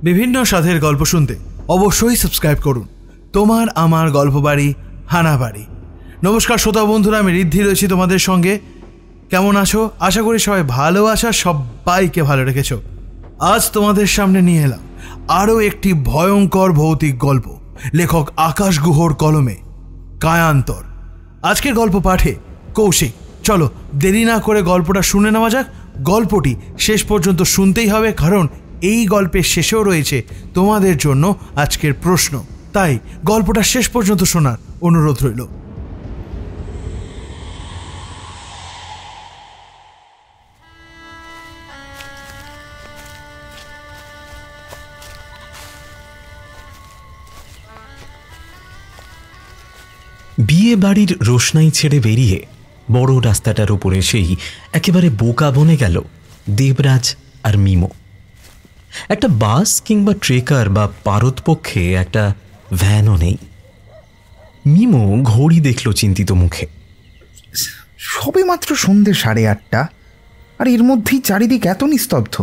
বিভিন্ন স্বাদের গল্প শুনতে অবশ্যই সাবস্ক্রাইব করুন তোমার আমার গল্প বাড়ি হানাবাড়ি। নমস্কার শ্রোতা বন্ধুরা, আমি ঋদ্ধি রয়েছি তোমাদের সঙ্গে। কেমন আছো? আশা করি সবাই ভালো আছো, সবাইকে ভালো রেখেছো। আজ তোমাদের সামনে নিয়ে এলাম আরও একটি ভয়ঙ্কর ভৌতিক গল্প, লেখক আকাশ গুহর কলমে কায়ান্তর। আজকের গল্প পাঠে কৌশিক। চলো দেরি না করে গল্পটা শুনে নেওয়া যাক। গল্পটি শেষ পর্যন্ত শুনতেই হবে, কারণ এই গল্পের শেষেও রয়েছে তোমাদের জন্য আজকের প্রশ্ন। তাই গল্পটা শেষ পর্যন্ত শোনার অনুরোধ রইল। বিয়ে বাড়ির রোশনাই ছেড়ে বেরিয়ে বড় রাস্তাটার উপরে সেই একেবারে বোকা বনে গেল দেবরাজ আর মিমো। একটা বাস কিংবা ট্রেকার বা পারতপক্ষে একটা ভ্যানও নেই। মিমো ঘড়ি দেখল চিন্তিত মুখে। সবে মাত্র সন্ধ্যে 8:30, আর এর মধ্যেই চারিদিক এত নিস্তব্ধ।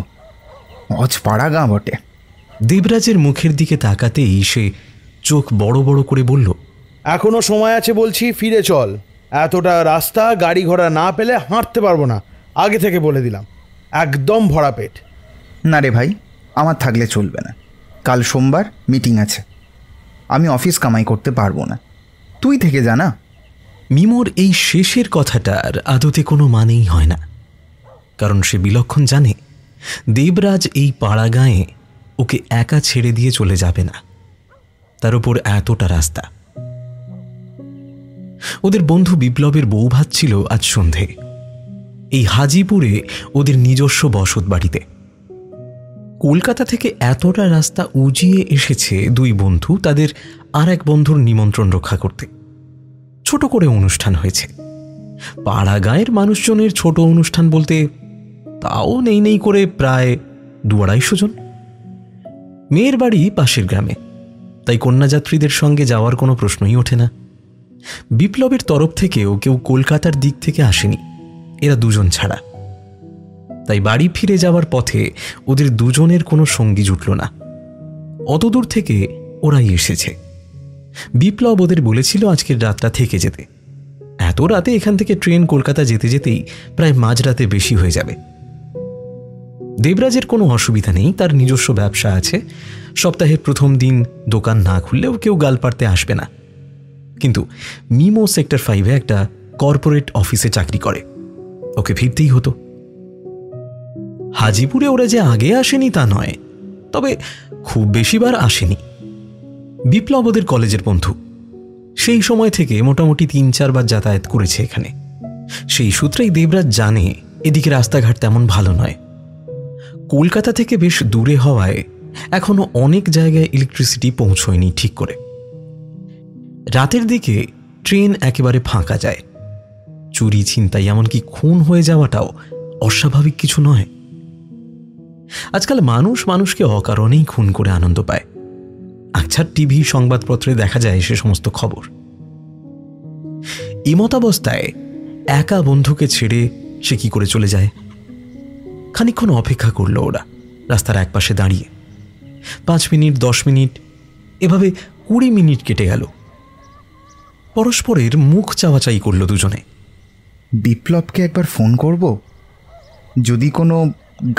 অজপাড়া গাঁ বটে। দেবরাজের মুখের দিকে তাকাতেই সে চোখ বড় বড় করে বলল, এখনো সময় আছে বলছি, ফিরে চল। এতটা রাস্তা গাড়ি ঘোড়া না পেলে হাঁটতে পারবো না, আগে থেকে বলে দিলাম। একদম ভরা পেট। না রে ভাই, আমার থাকলে চলবে না। কাল সোমবার মিটিং আছে, আমি অফিস কামাই করতে পারবো না। তুই থেকে জানা। মিমোর এই শেষের কথাটার আদতে কোনো মানেই হয় না, কারণ সে বিলক্ষণ জানে দেবরাজ এই পাড়া গাঁয়ে ওকে একা ছেড়ে দিয়ে চলে যাবে না, তার উপর এতটা রাস্তা। ওদের বন্ধু বিপ্লবের বউ ভাত ছিল আজ সন্ধে এই হাজিপুরে ওদের নিজস্ব বসত বাড়িতে। কলকাতা থেকে এতটা রাস্তা উজিয়ে এসেছে দুই বন্ধু তাদের আর এক বন্ধুর নিমন্ত্রণ রক্ষা করতে। ছোট করে অনুষ্ঠান হয়েছে। পাড়া গাঁয়ের মানুষজনের ছোট অনুষ্ঠান বলতে তাও নেই নেই করে প্রায় 200-250 জন। মেয়ের বাড়ি পাশের গ্রামে, তাই কন্যাযাত্রীদের সঙ্গে যাওয়ার কোনো প্রশ্নই ওঠে না। বিপ্লবের তরফ থেকেও কেউ কলকাতার দিক থেকে আসেনি, এরা দুজন ছাড়া। তাই বাড়ি ফিরে যাওয়ার পথে ওদের দুজনের কোনো সঙ্গী জুটল না। অতদূর থেকে ওরাই এসেছে। বিপ্লব ওদের বলেছিল আজকের রাতটা থেকে যেতে। এত রাতে এখান থেকে ট্রেন কলকাতা যেতে যেতেই প্রায় মাঝরাতে বেশি হয়ে যাবে। দেবরাজের কোনো অসুবিধা নেই, তার নিজস্ব ব্যবসা আছে। সপ্তাহের প্রথম দিন দোকান না খুললেও কেউ গাল পাড়তে আসবে না। কিন্তু মিমো সেক্টর 5-এ একটা কর্পোরেট অফিসে চাকরি করে, ওকে ফিরতেই হতো। হাজিপুরে ওরা যে আগে আসেনি তা নয়, তবে খুব বেশিবার আসেনি। বিপ্লব ওদের কলেজের বন্ধু, সেই সময় থেকে মোটামুটি 3-4 বার যাতায়াত করেছে এখানে। সেই সূত্রেই দেবরাজ জানে এদিকে রাস্তাঘাট তেমন ভালো নয়। কলকাতা থেকে বেশ দূরে হওয়ায় এখনো অনেক জায়গায় ইলেকট্রিসিটি পৌঁছয়নি ঠিক করে। রাতের দিকে ট্রেন একেবারে ফাঁকা যায়। চুরি ছিনতাই এমনকি খুন হয়ে যাওয়াটাও অস্বাভাবিক কিছু নয়। আজকাল মানুষ মানুষকে অকারণেই খুন করে আনন্দ পায়। আচ্ছা, টিভি সংবাদপত্রে দেখা যায় সে সমস্ত খবর। এমতাবস্থায় একা বন্ধুকে ছেড়ে সে কি করে চলে যায়? খানিকক্ষণ অপেক্ষা করল ওরা রাস্তার একপাশে দাঁড়িয়ে। 5 মিনিট, 10 মিনিট, এভাবে 20 মিনিট কেটে গেল। পরস্পরের মুখ চাওয়াচাই করল দুজনে। বিপ্লবকে একবার ফোন করব, যদি কোনো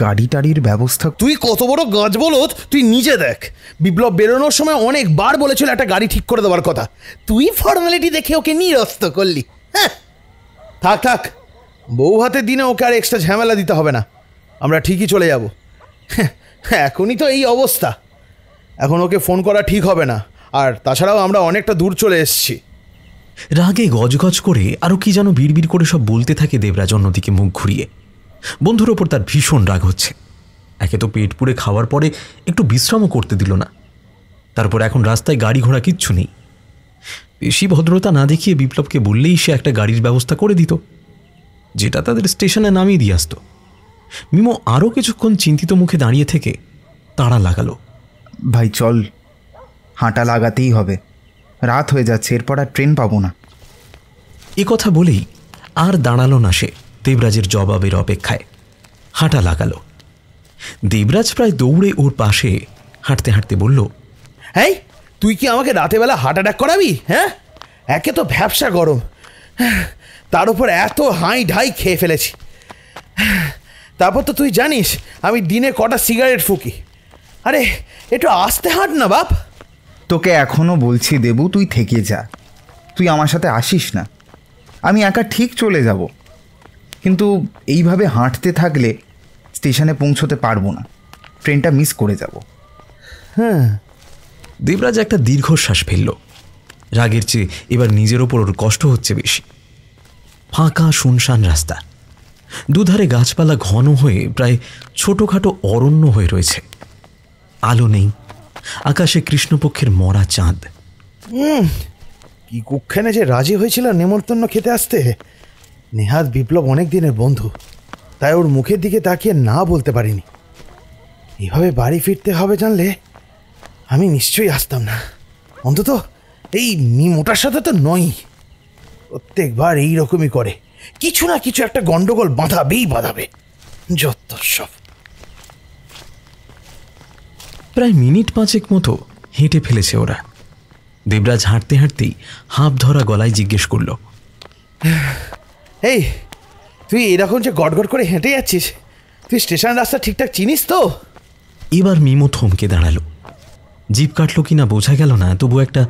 গাড়ি টাড়ির ব্যবস্থা। তুই কত বড় গাছ বলত, তুই নিজে দেখ। বিপ্লব বেরোনোর সময় অনেকবার বলেছিল একটা গাড়ি ঠিক করে দেওয়ার কথা, তুই ফর্মালিটি দেখে ওকে নিরস্ত করলি। হ্যাঁ, থাক থাক, বউ হাতের দিনে ওকে আর এক্সট্রা ঝামেলা দিতে হবে না, আমরা ঠিকই চলে যাব। এখনই তো এই অবস্থা, এখন ওকে ফোন করা ঠিক হবে না। আর তাছাড়াও আমরা অনেকটা দূর চলে এসেছি। রাগে গজগজ করে আরো কি যেন বিড়বিড় করে সব বলতে থাকে দেবরাজ অন্যদিকে মুখ ঘুরিয়ে। বন্ধুর ওপর তার ভীষণ রাগ হচ্ছে। একে তো পেট পুড়ে খাওয়ার পরে একটু বিশ্রামও করতে দিল না, তারপর এখন রাস্তায় গাড়ি ঘোড়া কিচ্ছু নেই। বেশি ভদ্রতা না দেখিয়ে বিপ্লবকে বললেই সে একটা গাড়ির ব্যবস্থা করে দিত, যেটা তাদের স্টেশনে নামিয়ে দিয়ে আসতো। মিমো আরও কিছুক্ষণ চিন্তিত মুখে দাঁড়িয়ে থেকে তাড়া লাগালো, ভাই চল, হাঁটা লাগাতেই হবে, রাত হয়ে যাচ্ছে, এরপর আর ট্রেন পাবো না। এ কথা বলেই আর দাঁড়ালো না সে দেবরাজের জবাবের অপেক্ষায়। হাঁটা লাগালো। দেবরাজ প্রায় দৌড়ে ওর পাশে হাঁটতে হাঁটতে বলল, হ্যাঁ, তুই কি আমাকে রাতেবেলা হার্ট অ্যাটাক করাবি? হ্যাঁ, একে তো ভ্যাবসা গরম, তার উপর এত হাই ঢাই খেয়ে ফেলেছি। তারপর তো তুই জানিস আমি দিনে কটা সিগারেট ফুকি। আরে একটু আস্তে হাঁট না বাপ। তোকে এখনও বলছি দেবু, তুই থেকে যা, তুই আমার সাথে আসিস না। আমি একা ঠিক চলে যাব, কিন্তু এইভাবে হাঁটতে থাকলে স্টেশনে পৌঁছতে পারবো না, ট্রেনটা মিস করে যাব। হ্যাঁ। দেবরাজ একটা দীর্ঘশ্বাস ফেলল। রাগের চেয়ে এবার নিজের ওপর ওর কষ্ট হচ্ছে বেশি। ফাঁকা শুনশান রাস্তা, দুধারে গাছপালা ঘন হয়ে প্রায় ছোটোখাটো অরণ্য হয়ে রয়েছে। আলো নেই, আকাশে কৃষ্ণপক্ষের মরা চাঁদ। কি কুক্ষণে যে রাজি হয়েছিল নেমন্তন্ন খেতে আসতে। নেহাত বিপ্লব অনেক দিনের বন্ধু, তাই ওর মুখের দিকে তাকিয়ে না বলতে পারিনি। এভাবে বাড়ি ফিরতে হবে জানলে আমি নিশ্চয়ই আসতাম না, অন্তত এই মিমোটার সাথে তো নয়। প্রত্যেকবার এইরকমই করে, কিছু না কিছু একটা গন্ডগোল বাঁধাবে। যত সব। প্রায় মিনিট 5 মতো হেঁটে ফেলেছে ওরা। দেবরাজ হাঁটতে হাঁটতেই হাঁপ ধরা গলায় জিজ্ঞেস করল, এই তুই এরকম যে গড়গড় করে হেঁটে যাচ্ছিস, তুই স্টেশন রাস্তা ঠিকঠাক চিনিস তো? এবার মিমো থমকে দাঁড়ালো। জিভ কাটলো কিনা বোঝা গেল না, তবু একটা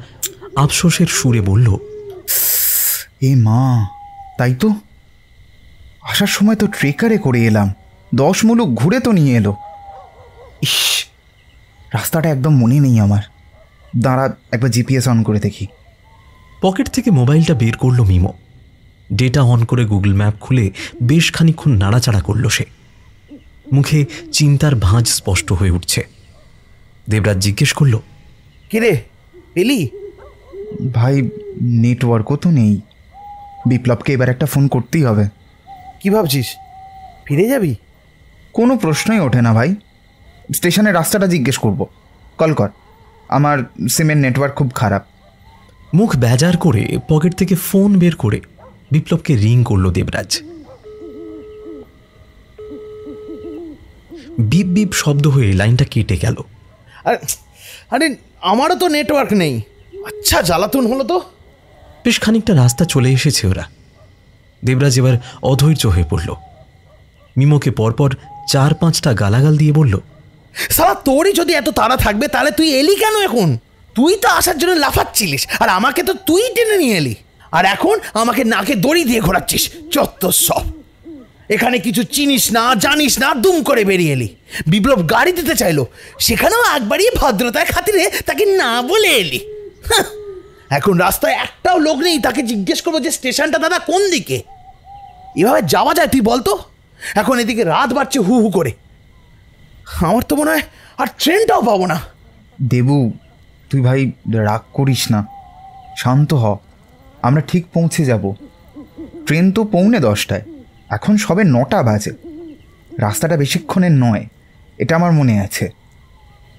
আফসোসের সুরে বলল, এ মা, তাই তো, আসার সময় তো ট্রেকারে করে এলাম, 10 মুলুক ঘুরে তো নিয়ে এলো। ইস, রাস্তাটা একদম মনে নেই আমার। দাঁড়া, একবার জিপিএস অন করে দেখি। পকেট থেকে মোবাইলটা বের করলো মিমো। ডেটা অন করে গুগল ম্যাপ খুলে বেশ খানিকক্ষণ নাড়াচাড়া করল সে। মুখে চিন্তার ভাঁজ স্পষ্ট হয়ে উঠছে। দেবরাজ জিজ্ঞেস করল, কিরে পেলি? ভাই, নেটওয়ার্কও তো নেই। বিপ্লবকে এবার একটা ফোন করতেই হবে। কি ভাবছিস, ফিরে যাবি? কোনো প্রশ্নই ওঠে না ভাই, স্টেশনের রাস্তাটা জিজ্ঞেস করব। কল কর, আমার সিমের নেটওয়ার্ক খুব খারাপ। মুখ বেজার করে পকেট থেকে ফোন বের করে বিপ্লবকে রিং করল দেবরাজ। বিপ বিপ শব্দ হয়ে লাইনটা কেটে গেল। আরে আমারও তো নেটওয়ার্ক নেই। আচ্ছা, জ্বালাতন হলো তো। বেশ খানিকটা রাস্তা চলে এসেছে ওরা। দেবরাজ এবার অধৈর্য হয়ে পড়ল। মিমোকে পরপর 4-5টা গালাগাল দিয়ে বলল, সালা, তোরই যদি এত তাড়া থাকবে তাহলে তুই এলি কেন এখন? তুই তো আসার জন্য লাফাচ্ছিলিস, আর আমাকে তো তুই টেনে নিয়ে এলি, আর এখন আমাকে নাকে দড়ি দিয়ে ঘোরাচ্ছিস। চত্ব সব। এখানে কিছু চিনিস না, জানিস না, দুম করে বেরিয়ে এলি। বিপ্লব গাড়ি দিতে চাইলো, সেখানেও একবারই ভদ্রতার খাতিরে তাকে না বলে এলি। এখন রাস্তায় একটাও লোক নেই, তাকে জিজ্ঞেস করবো যে স্টেশনটা দাদা কোন দিকে? এভাবে যাওয়া যায় তুই বলতো? এখন এদিকে রাত বাড়ছে হু হু করে, আমার তো মনে হয় আর ট্রেনটাও পাবো না। দেবু, তুই ভাই রাগ করিস না, শান্ত হ, আমরা ঠিক পৌঁছে যাব। ট্রেন তো 9:45, এখন সবে 9টা বাজে। রাস্তাটা বেশিক্ষণের নয়, এটা আমার মনে আছে।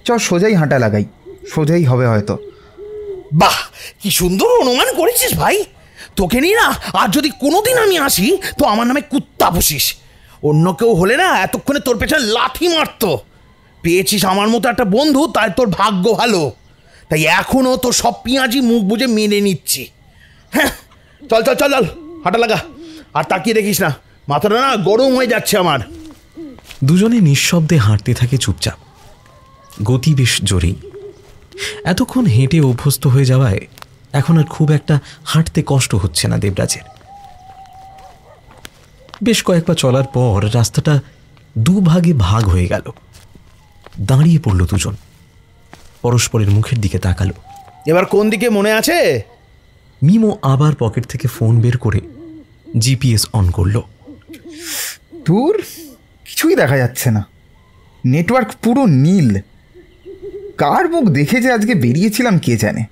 চল সোজাই হাঁটা লাগাই, সোজাই হবে হয়তো। বাহ, কি সুন্দর অনুমান করেছিস ভাই। তোকে নিয়ে না আর যদি কোনোদিন আমি আসি তো আমার নামে কুত্তা পুষিস। অন্য কেউ হলে না এতক্ষণে তোর পেছনে লাথি মারতো। পেয়েছিস আমার মতো একটা বন্ধু, তাই তোর ভাগ্য ভালো। তাই এখনও তোর সব পেঁয়াজি মুখ বুঝে মেনে নিচ্ছি। হ্যাঁ, চল চল চল চল, হাঁটা লাগা। আর তাকিয়ে দেখিস না, মাথাটা না গরম হয়ে যাচ্ছে আমার। দুজনে নিঃশব্দে হাঁটতে থাকে চুপচাপ, গতি বেশ জোরেই। এতক্ষণ হেঁটে অভ্যস্ত হয়ে যাওয়ায় এখন আর খুব একটা হাঁটতে কষ্ট হচ্ছে না দেবরাজের। বেশ কয়েকবার চলার পর রাস্তাটা দুভাগে ভাগ হয়ে গেল। দাঁড়িয়ে পড়ল দুজন, পরস্পরের মুখের দিকে তাকালো। এবার কোন দিকে মনে আছে? মিমো আবার পকেট থেকে ফোন বের করে জিপিএস অন করলো। দূর, কিছুই দেখা যাচ্ছে না, নেটওয়ার্ক পুরো নীল। কার মুখ দেখে যে আজকে বেরিয়েছিলাম কে জানে।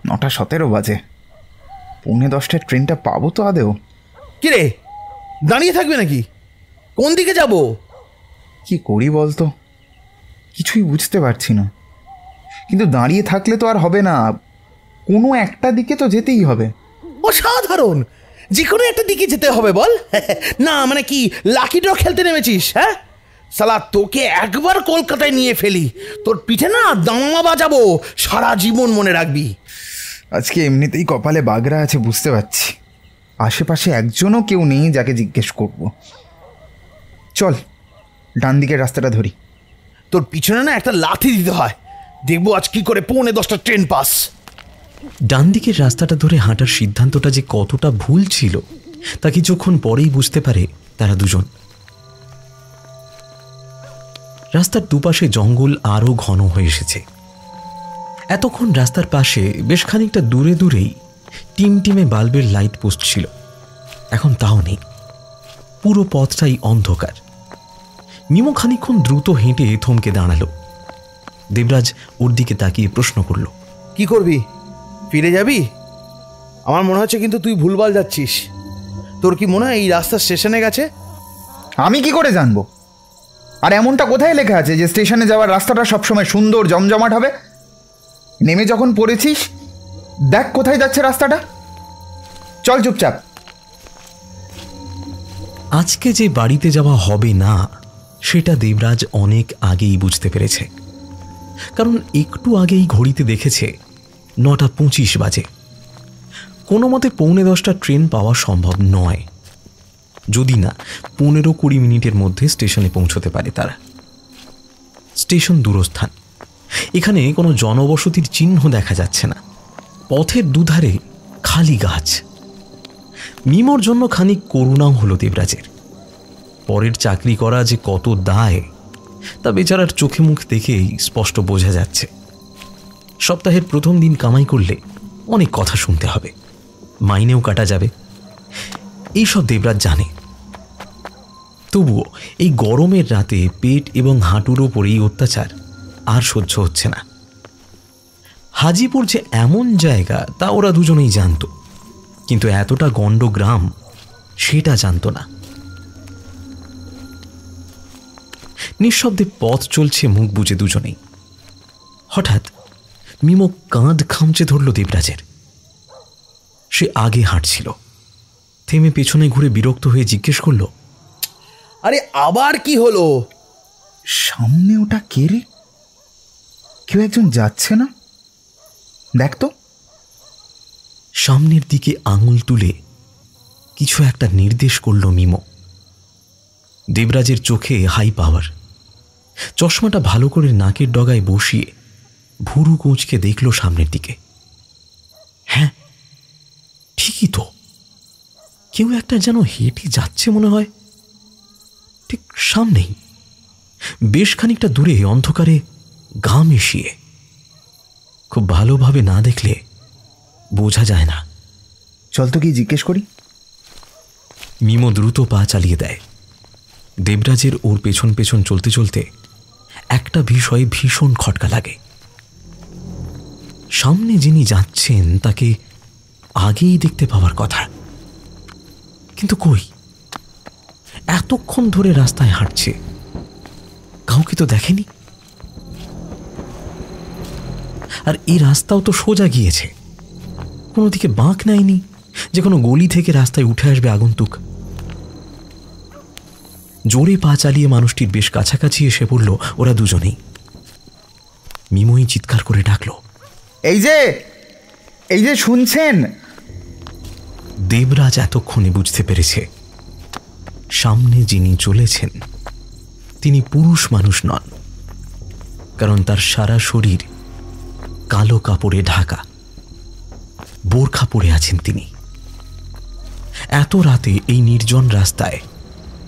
9:17 বাজে, 9:45 ট্রেনটা পাবো তো আদেও? কিরে, দাঁড়িয়ে থাকবে নাকি? কোন দিকে যাব? কি করি বলতো, কিছুই বুঝতে পারছি না। কিন্তু দাঁড়িয়ে থাকলে তো আর হবে না, কোনো একটা দিকে তো যেতেই হবে। অসাধারণ, যে কোনো একটা দিকে যেতে হবে বল। না মানে কি লাকি ড্র খেলতে নেমেছিস? হ্যাঁ, শালা তোকে একবার কলকাতায় নিয়ে ফেলি, তোর পিঠে না দামা বাজাবো, সারা জীবন মনে রাখবি। আজকে এমনিতেই কপালে বাগড়া আছে বুঝতে পারছি। আশেপাশে একজনও কেউ নেই যাকে জিজ্ঞেস করব। চল ডান দিকের রাস্তাটা ধরি। তোর পিছনে না একটা লাথি দিতে হয়, দেখবো আজ কি করে 9:45 ট্রেন পাস। ডান দিকের রাস্তাটা ধরে হাঁটার সিদ্ধান্তটা যে কতটা ভুল ছিল তা কিছুক্ষণ পরেই বুঝতে পারে তারা দুজন। রাস্তার দুপাশে জঙ্গল আরও ঘন হয়ে এসেছে। এতক্ষণ রাস্তার পাশে বেশ খানিকটা দূরে দূরেই টিমটিমে বাল্বের লাইট পোস্ট ছিল, এখন তাও নেই। পুরো পথটাই অন্ধকার। মিমো খানিকক্ষণ দ্রুত হেঁটে থমকে দাঁড়ালো। দেবরাজ ওর দিকে তাকিয়ে প্রশ্ন করল, কি করবি? ফিরে যাবি? আমার মনে হচ্ছে কিন্তু তুই ভুলভাল যাচ্ছিস। তোর কি মনে হয় এই রাস্তা স্টেশনে গেছে? আমি কি করে জানবো? আর এমনটা কোথায় লেখা আছে যে স্টেশনে যাওয়ার রাস্তাটা সবসময় সুন্দর জমজমাট হবে? নেমে যখন পড়েছিস দেখ কোথায় যাচ্ছে রাস্তাটা। চল চুপচাপ। আজকে যে বাড়িতে যাওয়া হবে না সেটা দেবরাজ অনেক আগেই বুঝতে পেরেছে, কারণ একটু আগেই ঘড়িতে দেখেছে 9:25 বাজে। কোনো মতে 9:45 ট্রেন পাওয়া সম্ভব নয়, যদি না 15-20 মিনিটের মধ্যে স্টেশনে পৌঁছতে পারে তারা। স্টেশন দূরস্থান, এখানে কোনো জনবসতির চিহ্ন দেখা যাচ্ছে না। পথের দুধারে খালি গাছ। মিমোর জন্য খানিক করুণাও হলো দেবরাজের। পরের চাকরি করা যে কত দায় তা বেচারার চোখে মুখ দেখেই স্পষ্ট বোঝা যাচ্ছে। সপ্তাহের প্রথম দিন কামাই করলে অনেক কথা শুনতে হবে, মাইনেও কাটা যাবে, এইসব দেবরাজ জানে। তবুও এই গরমের রাতে পেট এবং হাঁটুর ওপর এই অত্যাচার আর সহ্য হচ্ছে না। হাজিপুর যে এমন জায়গা তা ওরা দুজনেই জানত, কিন্তু এতটা গণ্ড গ্রাম সেটা জানত না। নিঃশব্দে পথ চলছে মুখ বুজে দুজনেই। হঠাৎ মিমো কাঁধ খামচে ধরল দেবরাজের। সে আগে হাঁটছিল, থেমে পেছনে ঘুরে বিরক্ত হয়ে জিজ্ঞেস করল, আরে আবার কি হলো? সামনে ওটা কে রে? কেউ একজন যাচ্ছে না? দেখ তো। সামনের দিকে আঙুল তুলে কিছু একটা নির্দেশ করল মিমো। দেবরাজের চোখে হাই পাওয়ার। চশমাটা ভালো করে নাকের ডগায় বসিয়ে ভুরু কুঁচকে দেখল সামনের দিকে। হ্যাঁ, ঠিকই তো, কেউ একটা যেন হেঁটে যাচ্ছে মনে হয়। ঠিক সামনেই, বেশ খানিকটা দূরে অন্ধকারে গা মিশিয়ে। খুব ভালোভাবে না দেখলে বোঝা যায় না। চল তো কি জিজ্ঞেস করি। মিমো দ্রুত পা চালিয়ে দেয়। দেবরাজের ওর পেছন পেছন চলতে চলতে একটা বিষয়ে ভীষণ খটকা লাগে। সামনে যিনি যাচ্ছেন তাকে আগেই দেখতে পাওয়ার কথা, কিন্তু কই? এতক্ষণ ধরে রাস্তায় হাঁটছে, কাউকে তো দেখেনি। আর এই রাস্তাও তো সোজা গিয়েছে, কোনো দিকে বাঁক নেয়নি যে কোনো গলি থেকে রাস্তায় উঠে আসবে আগন্তুক। জোরে পা চালিয়ে মানুষটির বেশ কাছাকাছি এসে পড়ল ওরা দুজনেই। মিমোই চিৎকার করে ডাকলো, এই যে শুনছেন? দেবরাজ এতক্ষণে বুঝতে পেরেছে সামনে যিনি চলেছেন তিনি পুরুষ মানুষ নন, কারণ তার সারা শরীর কালো কাপড়ে ঢাকা। বোরখা পরে আছেন তিনি। এত রাতে এই নির্জন রাস্তায়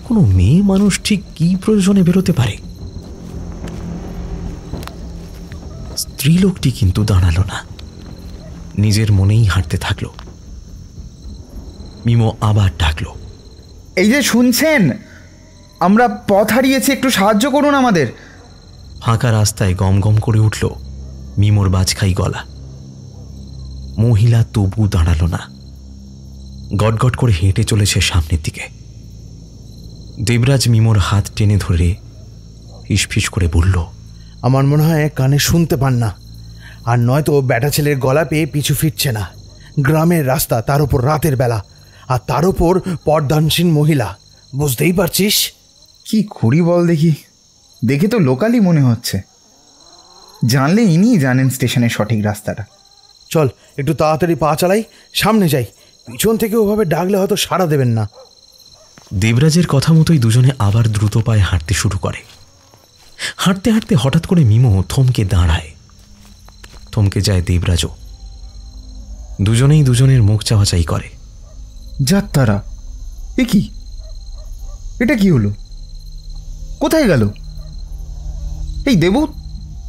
কোনো মেয়ে মানুষ ঠিক কি প্রয়োজনে বেরোতে পারে? স্ত্রীলোকটি কিন্তু দাঁড়ালো না, নিজের মনেই হাঁটতে থাকলো। মিমো আবার ডাকলো, এই যে শুনছেন, আমরা পথ হারিয়েছি, একটু সাহায্য করুন আমাদের। ফাঁকা রাস্তায় গম গম করে উঠল মিমোর বাজখাই গলা। মহিলা তবু দাঁড়ালো না, গটগট করে হেঁটে চলেছে সামনের দিকে। দেবরাজ মিমোর হাত টেনে ধরে ফিসফিস করে বলল, আমার মনে হয় কানে শুনতে পান না, আর নয়তো ব্যাটা ছেলের গলা পেয়ে পিছু ফিরছে না। গ্রামের রাস্তা, তার উপর রাতের বেলা, আর তার উপর পর্দানসীন মহিলা, বুঝতেই পারছিস। কি করি বল দেখি। দেখে তো লোকালই মনে হচ্ছে। জানলে ইনিই জানেন স্টেশনের সঠিক রাস্তাটা। চল একটু তাড়াতাড়ি পা চালাই, সামনে যাই। পিছন থেকে ওভাবে ডাকলে হয়তো সাড়া দেবেন না। দেবরাজের কথা মতোই দুজনে আবার দ্রুত পায়ে হাঁটতে শুরু করে। হাঁটতে হাঁটতে হঠাৎ করে মিমো থমকে দাঁড়ায়, থমকে যায় দেবরাজও। দুজনেই দুজনের মুখ চাওয়াচাই করে। যাত্রারা, এ কি? এটা কি হলো? কোথায় গেল? এই দেবু,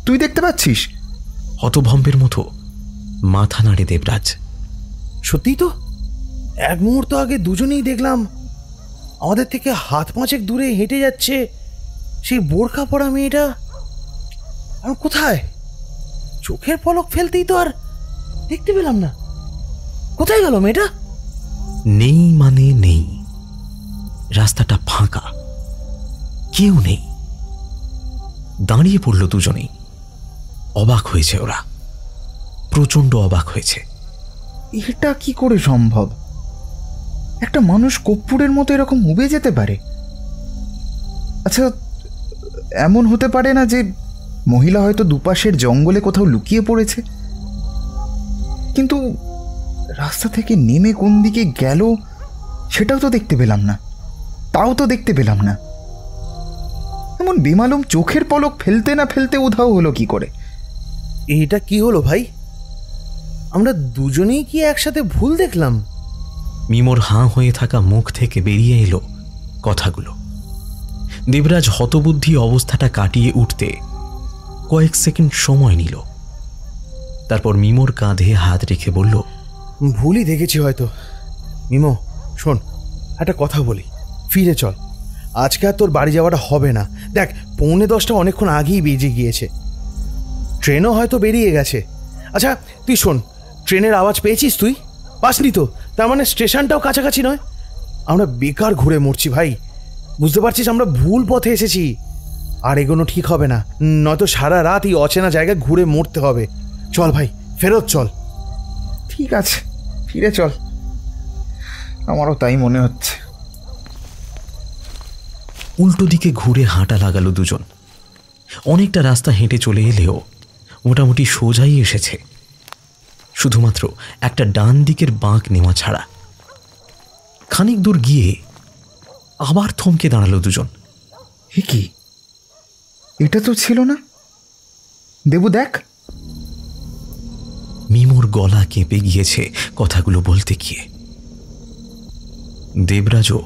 তুই দেখতে পাচ্ছিস? হতভম্বের মতো মাথা নাড়ে দেবরাজ। সত্যি তো, এক মুহূর্ত আগে দুজনেই দেখলাম আমাদের থেকে হাত পাঁচেক দূরে হেঁটে যাচ্ছে সেই বোরখা পরা মেয়েটা। আর কোথায়? চোখের পলক ফেলতেই তো আর দেখতে পেলাম না। কোথায় গেল মেয়েটা? নেই মানে নেই, রাস্তাটা ফাঁকা, কেউ নেই। দাঁড়িয়ে পড়ল দুজনেই। অবাক হয়েছে ওরা, প্রচণ্ড অবাক হয়েছে। এটা কি করে সম্ভব? একটা মানুষ কর্পূরের মতো এরকম উবে যেতে পারে? আচ্ছা, এমন হতে পারে না যে মহিলা হয়তো দুপাশের জঙ্গলে কোথাও লুকিয়ে পড়েছে? কিন্তু রাস্তা থেকে নেমে কোন দিকে গেল সেটাও তো দেখতে পেলাম না। এমন বেমালুম চোখের পলক ফেলতে না ফেলতে উধাও হলো কি করে? এটা কি হলো ভাই? আমরা দুজনেই কি একসাথে ভুল দেখলাম? মিমোর হাঁ হয়ে থাকা মুখ থেকে বেরিয়ে এলো কথাগুলো। দেবরাজ হতবুদ্ধি অবস্থাটা কাটিয়ে উঠতে কয়েক সেকেন্ড সময় নিল। তারপর মিমোর কাঁধে হাত রেখে বলল, ভুলই দেখেছি হয়তো। মিমো শোন, একটা কথা বলি, ফিরে চল। আজকে আর তোর বাড়ি যাওয়াটা হবে না। দেখ, 9:45 অনেকক্ষণ আগেই বেজে গিয়েছে, ট্রেনও হয়তো বেরিয়ে গেছে। আচ্ছা তুই শোন, ট্রেনের আওয়াজ পেয়েছিস? তুই পাসনি তো? তার মানে স্টেশনটাও কাছাকাছি নয়। আমরা বেকার ঘুরে মরছি ভাই, বুঝতে পারছিস? আমরা ভুল পথে এসেছি, আর এগোনো ঠিক হবে না। নয়তো সারা রাত এই অচেনা জায়গায় ঘুরে মরতে হবে। চল ভাই, ফেরত চল। ঠিক আছে, ফিরে চল। আমারও তাই মনে হচ্ছে। উল্টো দিকে ঘুরে হাঁটা লাগালো দুজন। অনেকটা রাস্তা হেঁটে চলে এলেও মোটামুটি সোজাই এসেছে, শুধুমাত্র একটা ডান দিকের বাঁক নেওয়া ছাড়া। খানিক দূর গিয়ে আবার থমকে দাঁড়ালো দুজন। এ কি? এটা তো ছিল না। দেবু দেখ। মিমোর গলা কেঁপে গিয়েছে কথাগুলো বলতে গিয়ে। দেবরাজও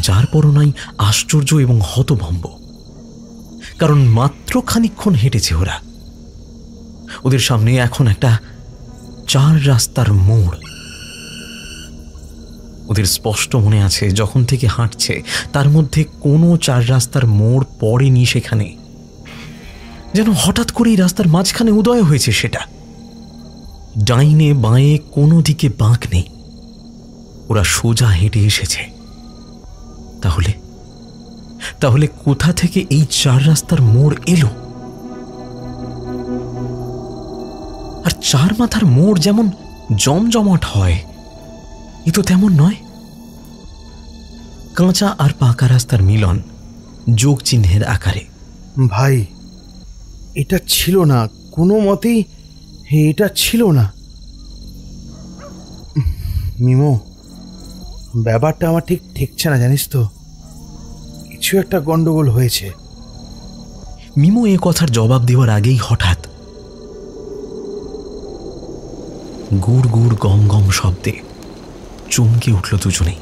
যার পরনাই আশ্চর্য এবং হতভম্ব, কারণ মাত্র খানিকক্ষণ হেঁটেছে ওরা। ওদের সামনে এখন একটা 4 রাস্তার মোড়। ওদের স্পষ্ট মনে আছে যখন থেকে হাঁটছে তার মধ্যে কোনো 4 রাস্তার মোড় পড়েনি সেখানে। যেন হঠাৎ করেই রাস্তার মাঝখানে উদয় হয়েছে সেটা। ডাইনে বাঁয়ে কোনো দিকে বাঁক নেই, ওরা সোজা হেঁটে এসেছে। তাহলে কোথা থেকে এই 4 রাস্তার মোড় এলো? আর 4 মাথার মোড় যেমন জমজমাট হয়, এ তো তেমন নয়। কাঁচা আর পাকা রাস্তার মিলন যোগ চিহ্নের আকারে। ভাই, এটা ছিল না, কোনো মতেই এটা ছিল না। মিমো, ব্যাপারটা আমার ঠিক ঠেকছে না, জানিস তো? কিছু একটা গন্ডগোল হয়েছে। মিমো এ কথার জবাব দেওয়ার আগেই হঠাৎ গুড় গুড় গম গম শব্দে চমকে উঠল দুজনেই।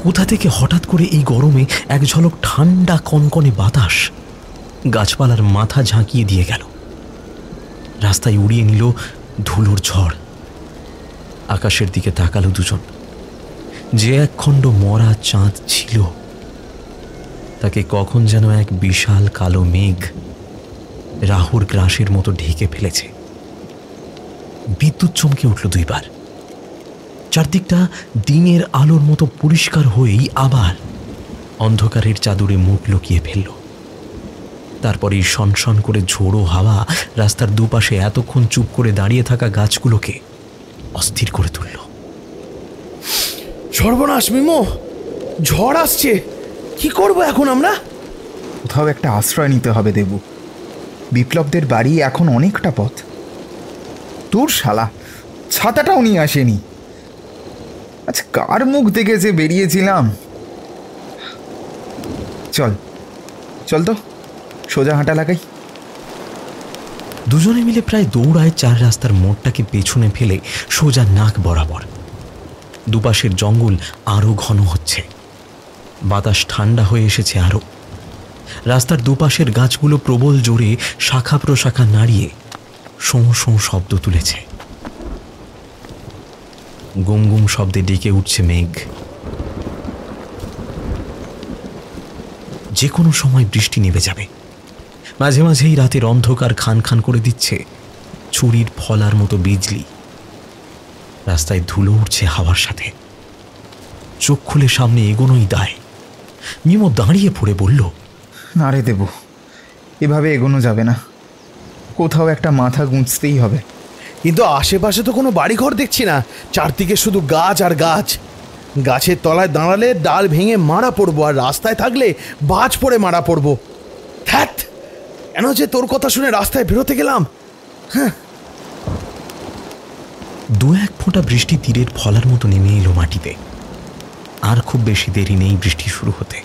কোথা থেকে হঠাৎ করে এই গরমে এক ঝলক ঠান্ডা কনকনে বাতাস গাছপালার মাথা ঝাঁকিয়ে দিয়ে গেল। রাস্তায় উড়িয়ে নিল ধুলোর ঝড়। আকাশের দিকে তাকালো দুজন। যে একখণ্ড মরা চাঁদ ছিল, তাকে কখন যেন এক বিশাল কালো মেঘ রাহুর গ্রাসের মতো ঢেকে ফেলেছে। বিদ্যুৎ চমকে উঠল 2 বার। চারদিকটা দিনের আলোর মতো পরিষ্কার হয়েই আবার অন্ধকারের চাদরে মুখ লুকিয়ে ফেলল। তারপরেই সনসন করে ঝোড়ো হাওয়া রাস্তার দুপাশে এতক্ষণ চুপ করে দাঁড়িয়ে থাকা গাছগুলোকে অস্থির করে তুলল। সর্বনাশ মিমো, ঝড় আসছে। কি করব এখন আমরা? কোথাও একটা আশ্রয় নিতে হবে দেবু। বিপ্লবদের বাড়ি এখন অনেকটা পথ। তোর শালা ছাতাটাও নিয়ে আসেনি। আচ্ছা, কার মুখ দেখে যে বেরিয়েছিলাম। চল চল তো, সোজা হাঁটা লাগাই। দুজনে মিলে প্রায় দৌড়ায় 4 রাস্তার মোড়টাকে পেছনে ফেলে সোজা নাক বরাবর। দুপাশের জঙ্গল আরও ঘন হচ্ছে, বাতাস ঠান্ডা হয়ে এসেছে আরও। রাস্তার দুপাশের গাছগুলো প্রবল জোরে শাখা প্রশাখা নাড়িয়ে শোঁ শোঁ শব্দ তুলেছে। গুম গুম শব্দে ডেকে উঠছে মেঘ। যে কোনো সময় বৃষ্টি নেমে যাবে। মাঝে মাঝেই রাতের অন্ধকার খান খান করে দিচ্ছে ছুরির ফলার মতো বিজলি। রাস্তায় ধুলো উঠছে হাওয়ার সাথে। চোখ খুলে সামনে এগোনোই দায়। মিমো দাঁড়িয়ে পড়ে বলল, না রে দেবু, এভাবে এগোনো যাবে না। কোথাও একটা মাথা গুঁজতেই হবে। কিন্তু আশেপাশে তো কোনো বাড়িঘর দেখছি না, চারদিকে শুধু গাছ আর গাছ। গাছের তলায় দাঁড়ালে ডাল ভেঙে মারা পড়বো, আর রাস্তায় থাকলে বাজ পড়ে মারা পড়বো। ধ্যাৎ, কেন যে তোর কথা শুনে রাস্তায় বেরোতে গেলাম। হ্যাঁ, 2-1 ফোঁটা বৃষ্টি তীরের ফলার মতো নেমে এলো মাটিতে। আর খুব বেশি দেরি নেই বৃষ্টি শুরু হতে।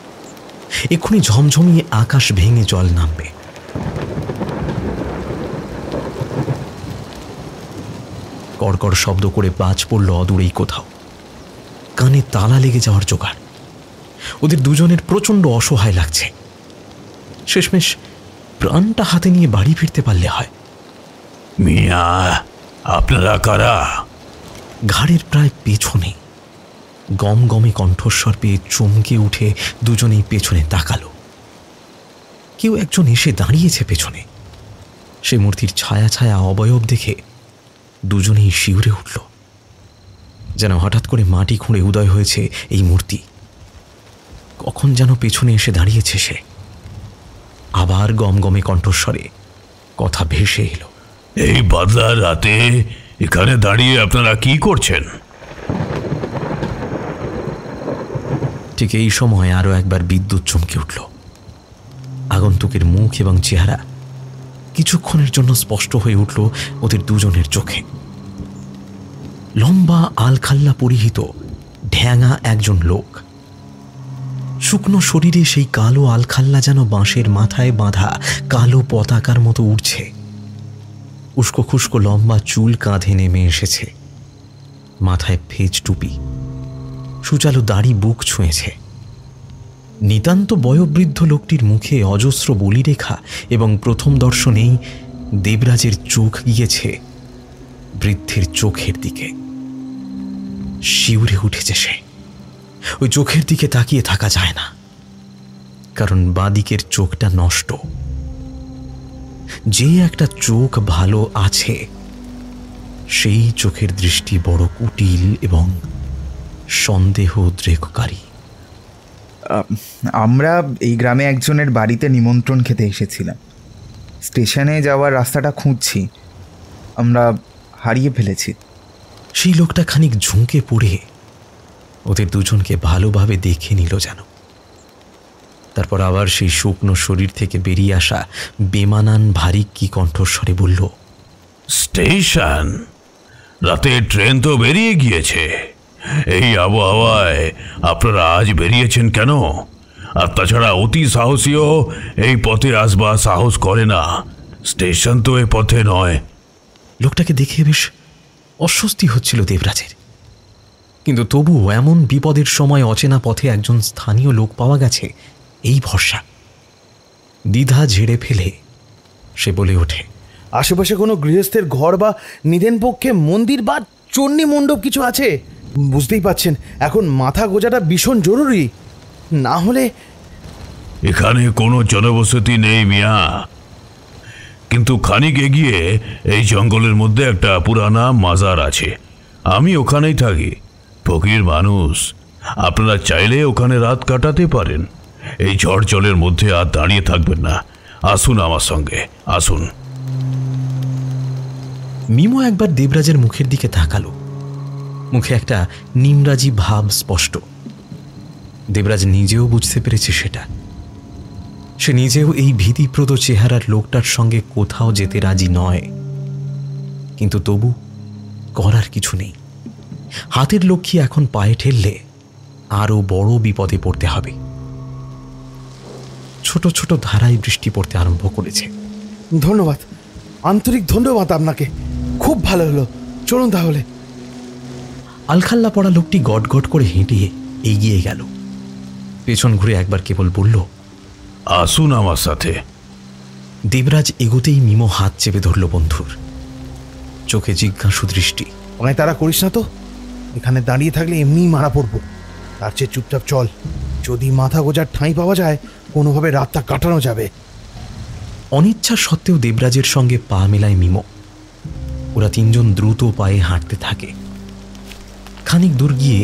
এক্ষুনি ঝমঝমিয়ে আকাশ ভেঙে জল নামবে। কড়কড় শব্দ করে বাজ পড়ল অদূরেই কোথাও। কানে তালা লেগে যাওয়ার জোগাড়। ওদের দুজনের প্রচণ্ড অসহায় লাগছে। শেষমেশ প্রাণটা হাতে নিয়ে বাড়ি ফিরতে পারলে হয়। মিয়া, আপনারা কারা? ঘাড়ের প্রায় পেছনে গম গমে কণ্ঠস্বর পেয়ে চমকে উঠে দুজনেই পেছনে তাকালো। কেউ একজন এসে দাঁড়িয়েছে পেছনে। সে মূর্তির ছায়া ছায়া অবয়ব দেখে দুজনেই শিউরে উঠল, যেন হঠাৎ করে মাটি খুঁড়ে উদয় হয়েছে এই মূর্তি। কখন যেন পেছনে এসে দাঁড়িয়েছে সে। আবার গমগমে কণ্ঠস্বরে কথা ভেসে এলো, এই বাদলার রাতে এখানে দাঁড়িয়ে আপনারা কি করছেন? ঠিক এই সময় আরো একবার বিদ্যুৎ চমকে উঠল। আগন্তুকের মুখ এবং চেহারা কিছুক্ষণের জন্য স্পষ্ট হয়ে উঠল ওদের দুজনের চোখে। লম্বা আলখাল্লা পরিহিত ঢ্যাঙা একজন লোক। শুকনো শরীরে সেই কালো আলখাল্লা যেন বাঁশের মাথায় বাঁধা কালো পতাকার মতো উঠছে। উস্কো খুস্কো লম্বা চুল কাঁধে নেমে এসেছে, মাথায় ফেজ টুপি, সুচালো দাড়ি বুক ছুঁয়েছে। নিতান্ত বয়োবৃদ্ধ লোকটির মুখে অজস্র বলিরেখা এবং প্রথম দর্শনেই দেবরাজের চোখ গিয়েছে বৃদ্ধের চোখের দিকে। শিউরে উঠেছে সে। ওই চোখের দিকে তাকিয়ে থাকা যায় না, কারণ বাঁদিকের চোখটা নষ্ট। যে একটা চোখ ভালো আছে, সেই চোখের দৃষ্টি বড় কুটিল এবং সন্দেহ উদ্রেককারী। আমরা এই গ্রামে একজনের বাড়িতে নিমন্ত্রণ খেতে এসেছিলাম। স্টেশনে যাওয়ার রাস্তাটা খুঁজছি, আমরা হারিয়ে ফেলেছি। সেই লোকটা খানিক ঝুঁকে পড়ে ওদের দুজনকে ভালোভাবে দেখে নিল যেন। তারপর আবার সেই শুকনো শরীর থেকে বেরিয়ে আসা বেমানান ভারী কি কণ্ঠস্বরে বলল, স্টেশন? রাতে ট্রেন তো বেরিয়ে গিয়েছে। এই আবহাওয়ায় আপনারা আজ বেরিয়েছেন কেন? আর তাছাড়া অতি সাহসীও এই পথে আসবার সাহস করে না। স্টেশন তো এ পথে নয়। লোকটাকে দেখে বেশ অস্বস্তি হচ্ছিল দেবরাজের, কিন্তু তবুও এমন বিপদের সময় অচেনা পথে একজন স্থানীয় লোক পাওয়া গেছে এই ভরসা। দ্বিধা ঝেড়ে ফেলে সে বলে ওঠে, আশেপাশে কোনো গৃহস্থের ঘর বা নিদেন পক্ষে মন্দির বা চণ্ডী মণ্ডপ কিছু আছে? বুঝতেই পাচ্ছেন এখন মাথা গোজাটা ভীষণ জরুরি, না হলে। এখানে কোনো জনবসতি নেই মিয়া, কিন্তু খানিক এগিয়ে এই জঙ্গলের মধ্যে একটা পুরানা মাজার আছে। আমি ওখানেই থাকি, ফকির মানুষ। আপনারা চাইলে ওখানে রাত কাটাতে পারেন। এই ঝড় জলের মধ্যে আর দাঁড়িয়ে থাকবেন না। আসুন আমার সঙ্গে, আসুন। মিমো একবার দেবরাজের মুখের দিকে তাকালো। মুখে একটা নিমরাজি ভাব স্পষ্ট। দেবরাজ নিজেও বুঝতে পেরেছে সেটা। সে নিজেও এই ভীতিপ্রদ চেহারার লোকটার সঙ্গে কোথাও যেতে রাজি নয়, কিন্তু তবু করার কিছু নেই। হাতের লক্ষ্মী এখন পায়ে ঠেললে আরো বড় বিপদে পড়তে হবে। ছোট ছোট ধারায় বৃষ্টি পড়তে আরম্ভ করেছে। ধন্যবাদ, আন্তরিক ধন্যবাদ আপনাকে, খুব ভালো হলো। চলুন তাহলে। আলখাল্লা পড়া লোকটি গটগট করে হেঁটে এগিয়ে গেল। পেছন ঘুরে একবার কেবল বলল, আসুন আমার সাথে। দেবরাজ এগোতেই মিমো হাত চেপে ধরল বন্ধুর। চোখে জিজ্ঞাসু দৃষ্টি। অনেক তারা করিস না তো, এখানে দাঁড়িয়ে থাকলে এমনিই মারা পড়বো। তার চেয়ে চুপচাপ চল, যদি মাথা গোজার ঠাঁই পাওয়া যায় কোনোভাবে রাতটা কাটানো যাবে। অনিচ্ছা সত্ত্বেও দেবরাজের সঙ্গে পা মেলায় মিমো। ওরা তিনজন দ্রুত পায়ে হাঁটতে থাকে। খানিক দূর গিয়ে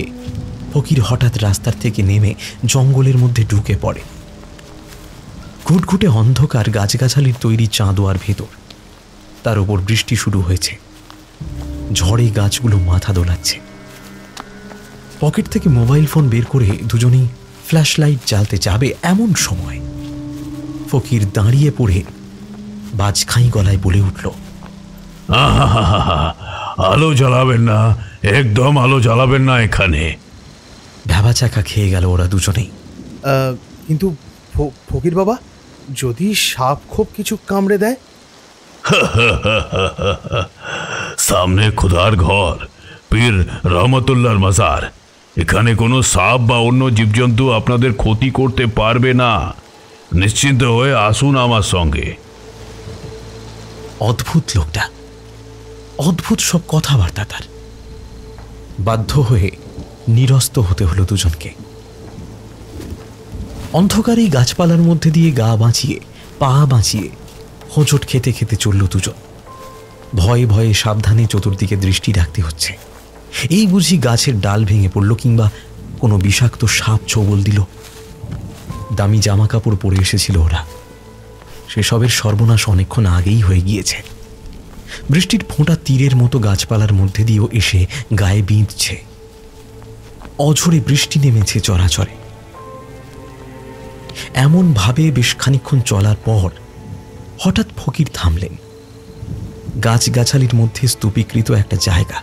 ফকির হঠাৎ রাস্তার থেকে নেমে জঙ্গলের মধ্যে ঢুকে পড়ে। ঘুটঘুটে অন্ধকার, গাছগাছালির তৈরি চাঁদোয়ার ভেতর। তার উপর বৃষ্টি শুরু হয়েছে। ঝড়ে গাছগুলো মাথা দোলাচ্ছে। পকেট থেকে মোবাইল ফোন বের করে দুজনেই ফ্ল্যাশ লাইট জ্বালতে যাবে, এমন সময় ফকির দাঁড়িয়ে পড়ে বাজখাই গলায় বলে উঠল, আলো জ্বালাবেন না, একদম আলো জ্বালাবেন না এখানে। ঢাবা চাকা খেয়ে গেল ওরা দুজনেই। কিন্তু ফকির বাবা, যদি সাপ খোপ কিছু কামড়ে দেয়? সামনে খুদার ঘর, পীর রহমতুল্লাহর মাজার। এখানে কোনো সাপ বা অন্য জীবজন্তু আপনাদের ক্ষতি করতে পারবে না। নিশ্চিন্ত হয়ে আসুন আমার সঙ্গে। অদ্ভুত লোকটা, অদ্ভুত সব কথাবার্তা তার। বাধ্য হয়ে নিরস্ত হতে হলো দুজনকে। অন্ধকারেই গাছপালার মধ্যে দিয়ে গা বাঁচিয়ে, পা বাঁচিয়ে হোঁচট খেতে খেতে চলল দুজন। ভয়ে ভয়ে সাবধানে চতুর্দিকে দৃষ্টি রাখতে হচ্ছে। এই বুঝি গাছের ডাল ভেঙে পড়ল, কিংবা কোনো বিষাক্ত সাপ ছোবল দিল। দামি জামা কাপড় পরে এসেছিল ওরা, সেসবের সর্বনাশ অনেকক্ষণ আগেই হয়ে গিয়েছে। বৃষ্টির ফোঁটা তীরের মতো গাছপালার মধ্যে দিয়েও এসে গায়ে বিঁধছে। অঝোরে বৃষ্টি নেমেছে চরাচরে। এমন ভাবে বেশ খানিকক্ষণ চলার পর হঠাৎ ফকির থামলেন। গাছগাছালির মধ্যে স্তূপীকৃত একটা জায়গা।